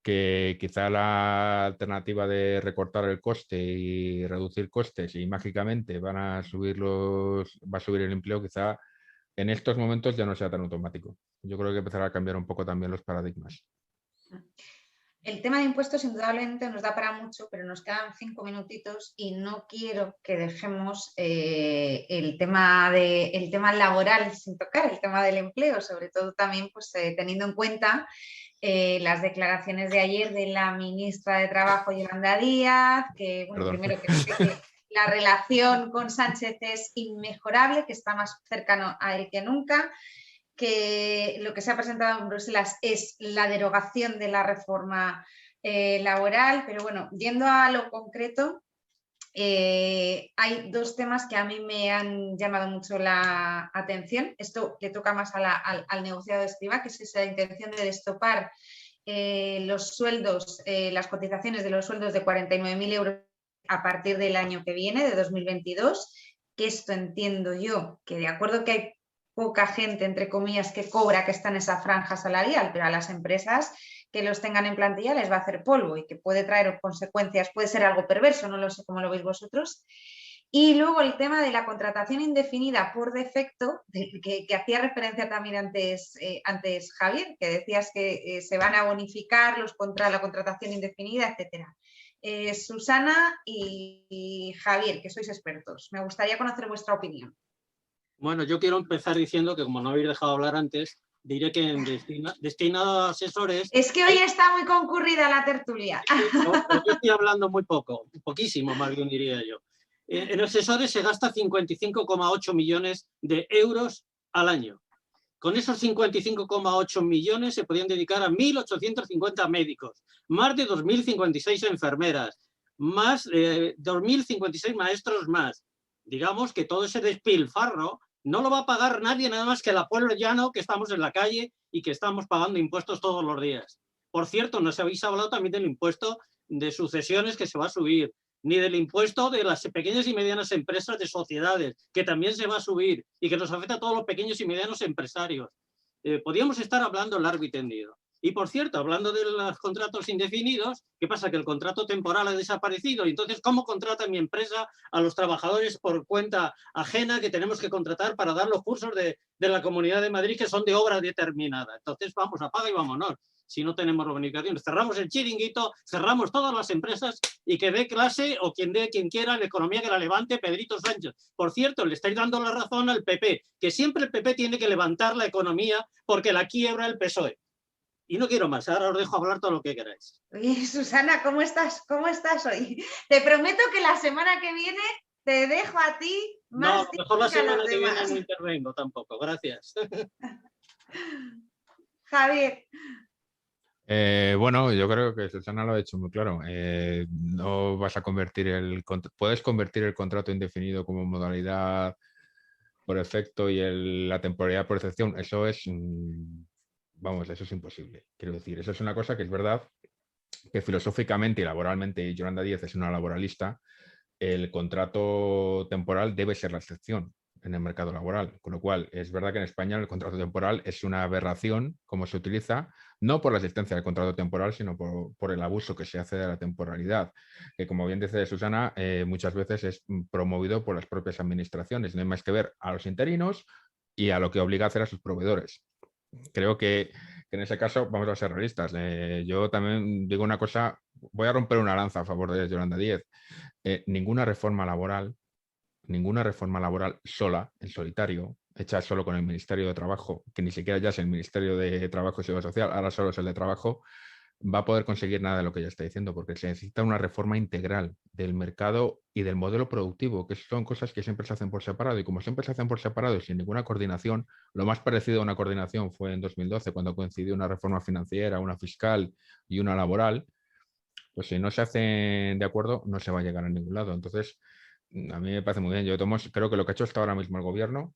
que quizá la alternativa de recortar el coste y reducir costes y mágicamente va a subir el empleo, quizá en estos momentos ya no sea tan automático. Yo creo que empezará a cambiar un poco también los paradigmas. El tema de impuestos indudablemente nos da para mucho, pero nos quedan 5 minutitos y no quiero que dejemos el tema laboral sin tocar, el tema del empleo, sobre todo también pues, teniendo en cuenta las declaraciones de ayer de la ministra de Trabajo, Yolanda Díaz, que, bueno, primero que la relación con Sánchez es inmejorable, que está más cercano a él que nunca, que lo que se ha presentado en Bruselas es la derogación de la reforma laboral, pero bueno, yendo a lo concreto, hay dos temas que a mí me han llamado mucho la atención. Esto le toca más al negociado de Escrivá, que es esa intención de destopar los sueldos, las cotizaciones de los sueldos de 49.000 euros a partir del año que viene, de 2022, que esto entiendo yo, que de acuerdo que hay poca gente, entre comillas, que cobra, que está en esa franja salarial, pero a las empresas que los tengan en plantilla les va a hacer polvo y que puede traer consecuencias, puede ser algo perverso, no lo sé cómo lo veis vosotros. Y luego el tema de la contratación indefinida por defecto, que hacía referencia también antes Javier, que decías que se van a bonificar la contratación indefinida, etcétera. Susana y Javier, que sois expertos, me gustaría conocer vuestra opinión. Bueno, yo quiero empezar diciendo que, como no habéis dejado hablar antes, diré que en Destinado a Asesores... Es que hoy está muy concurrida la tertulia. Pero yo estoy hablando muy poco, poquísimo más bien diría yo. En asesores se gasta 55,8 millones de euros al año. Con esos 55,8 millones se podían dedicar a 1.850 médicos, más de 2.056 enfermeras, más 2.056 maestros más. Digamos que todo ese despilfarro no lo va a pagar nadie nada más que el pueblo llano, que estamos en la calle y que estamos pagando impuestos todos los días. Por cierto, no se habéis hablado también del impuesto de sucesiones que se va a subir, ni del impuesto de las pequeñas y medianas empresas de sociedades, que también se va a subir y que nos afecta a todos los pequeños y medianos empresarios. Podríamos estar hablando largo y tendido. Y por cierto, hablando de los contratos indefinidos, ¿qué pasa? Que el contrato temporal ha desaparecido. Y entonces, ¿cómo contrata mi empresa a los trabajadores por cuenta ajena que tenemos que contratar para dar los cursos de la Comunidad de Madrid, que son de obra determinada? Entonces, vamos, apaga y vámonos. Si no tenemos bonificaciones, cerramos el chiringuito, cerramos todas las empresas y que dé clase o quien quiera la economía que la levante Pedrito Sánchez. Por cierto, le estáis dando la razón al PP, que siempre el PP tiene que levantar la economía porque la quiebra el PSOE. Y no quiero más, ahora os dejo hablar todo lo que queráis. Oye, Susana, ¿cómo estás? ¿Cómo estás hoy? Te prometo que la semana que viene te dejo a ti más. No, mejor la semana que viene no intervengo tampoco, gracias. Javier. Bueno, yo creo que Susana lo ha hecho muy claro. No vas a puedes convertir el contrato indefinido como modalidad por efecto y la temporalidad por excepción. Eso es vamos, eso es imposible. Quiero decir, eso es una cosa que es verdad que filosóficamente y laboralmente Yolanda Díaz es una laboralista, el contrato temporal debe ser la excepción en el mercado laboral, con lo cual es verdad que en España el contrato temporal es una aberración como se utiliza, no por la existencia del contrato temporal, sino por el abuso que se hace de la temporalidad, que como bien dice Susana, muchas veces es promovido por las propias administraciones. No hay más que ver a los interinos y a lo que obliga a hacer a sus proveedores. Creo que en ese caso vamos a ser realistas. Yo también digo una cosa, voy a romper una lanza a favor de Yolanda Díaz. Ninguna reforma laboral sola, en solitario, hecha solo con el Ministerio de Trabajo, que ni siquiera ya es el Ministerio de Trabajo y Seguridad Social, ahora solo es el de Trabajo, va a poder conseguir nada de lo que ella está diciendo, porque se necesita una reforma integral del mercado y del modelo productivo, que son cosas que siempre se hacen por separado, y como siempre se hacen por separado y sin ninguna coordinación, lo más parecido a una coordinación fue en 2012, cuando coincidió una reforma financiera, una fiscal y una laboral, pues si no se hacen de acuerdo, no se va a llegar a ningún lado. Entonces, a mí me parece muy bien. Yo creo que lo que ha hecho hasta ahora mismo el gobierno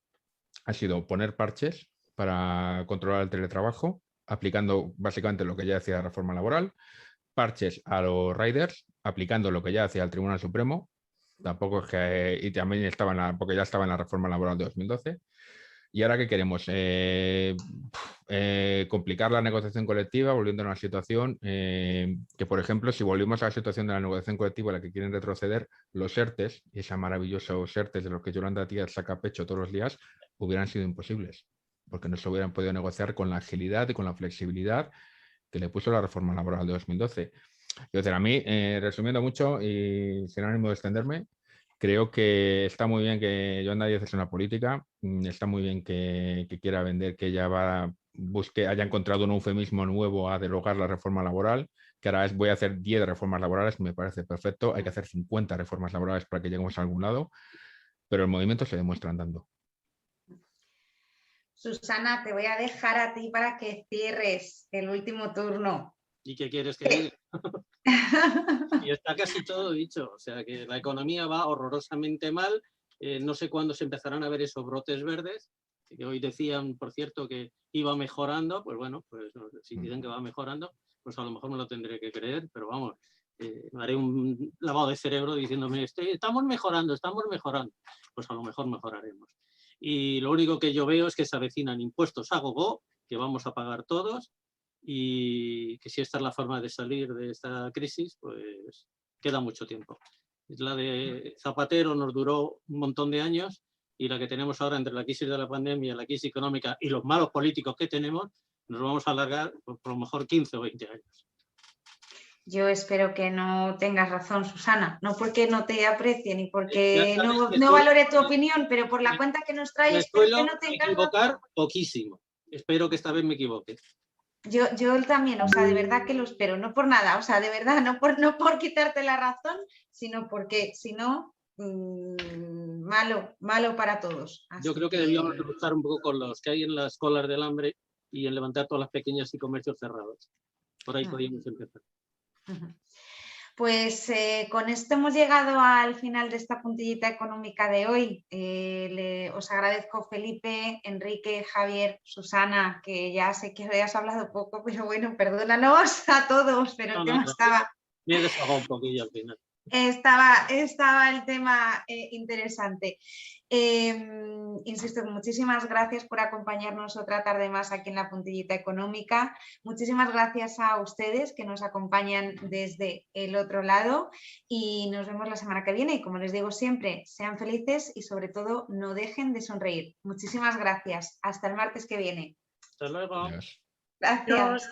ha sido poner parches para controlar el teletrabajo, aplicando básicamente lo que ya decía la reforma laboral, parches a los riders, aplicando lo que ya decía el Tribunal Supremo, tampoco es que, y también porque ya estaba en la reforma laboral de 2012. ¿Y ahora qué queremos? Complicar la negociación colectiva, volviendo a una situación que, por ejemplo, si volvimos a la situación de la negociación colectiva en la que quieren retroceder, los ERTES, y esa maravillosos ERTES de los que Yolanda Díaz saca pecho todos los días, hubieran sido imposibles, porque no se hubieran podido negociar con la agilidad y con la flexibilidad que le puso la reforma laboral de 2012. Entonces, a mí, resumiendo mucho y sin ánimo de extenderme, creo que está muy bien que Yolanda Díaz es una política, está muy bien que quiera vender, que ella haya encontrado un eufemismo nuevo a derogar la reforma laboral, que ahora voy a hacer 10 reformas laborales, me parece perfecto, hay que hacer 50 reformas laborales para que lleguemos a algún lado, pero el movimiento se demuestra andando. Susana, te voy a dejar a ti para que cierres el último turno. ¿Y qué quieres que diga? Y está casi todo dicho, o sea que la economía va horrorosamente mal, no sé cuándo se empezarán a ver esos brotes verdes, que hoy decían, por cierto, que iba mejorando, pues bueno, pues si dicen que va mejorando, pues a lo mejor me lo tendré que creer, pero vamos, me haré un lavado de cerebro diciéndome, estamos mejorando, pues a lo mejor mejoraremos. Y lo único que yo veo es que se avecinan impuestos a gogo, que vamos a pagar todos, y que si esta es la forma de salir de esta crisis, pues queda mucho tiempo. La de Zapatero nos duró un montón de años y la que tenemos ahora entre la crisis de la pandemia, la crisis económica y los malos políticos que tenemos, nos vamos a alargar por lo mejor 15 o 20 años. Yo espero que no tengas razón, Susana, no porque no te aprecie ni porque no valore tu opinión, pero por la cuenta que nos traes, espero que no tengas equivocar poquísimo. Espero que esta vez me equivoque. Yo también, o sea, de verdad que lo espero, no por nada, o sea, de verdad, no por quitarte la razón, sino porque si no, malo para todos. Así yo creo que debíamos luchar un poco con los que hay en las colas del hambre y en levantar todas las pequeñas y comercios cerrados. Por ahí podríamos empezar. Pues con esto hemos llegado al final de esta puntillita económica de hoy. Os agradezco Felipe, Enrique, Javier, Susana, que ya sé que hayas hablado poco, pero bueno, perdónanos a todos, pero el tema estaba... Me he desahogado un poquillo al final. Estaba el tema interesante. Insisto, muchísimas gracias por acompañarnos otra tarde más aquí en la puntillita económica. Muchísimas gracias a ustedes que nos acompañan desde el otro lado y nos vemos la semana que viene. Y como les digo siempre, sean felices y sobre todo no dejen de sonreír. Muchísimas gracias. Hasta el martes que viene. Hasta luego. Adiós. Gracias.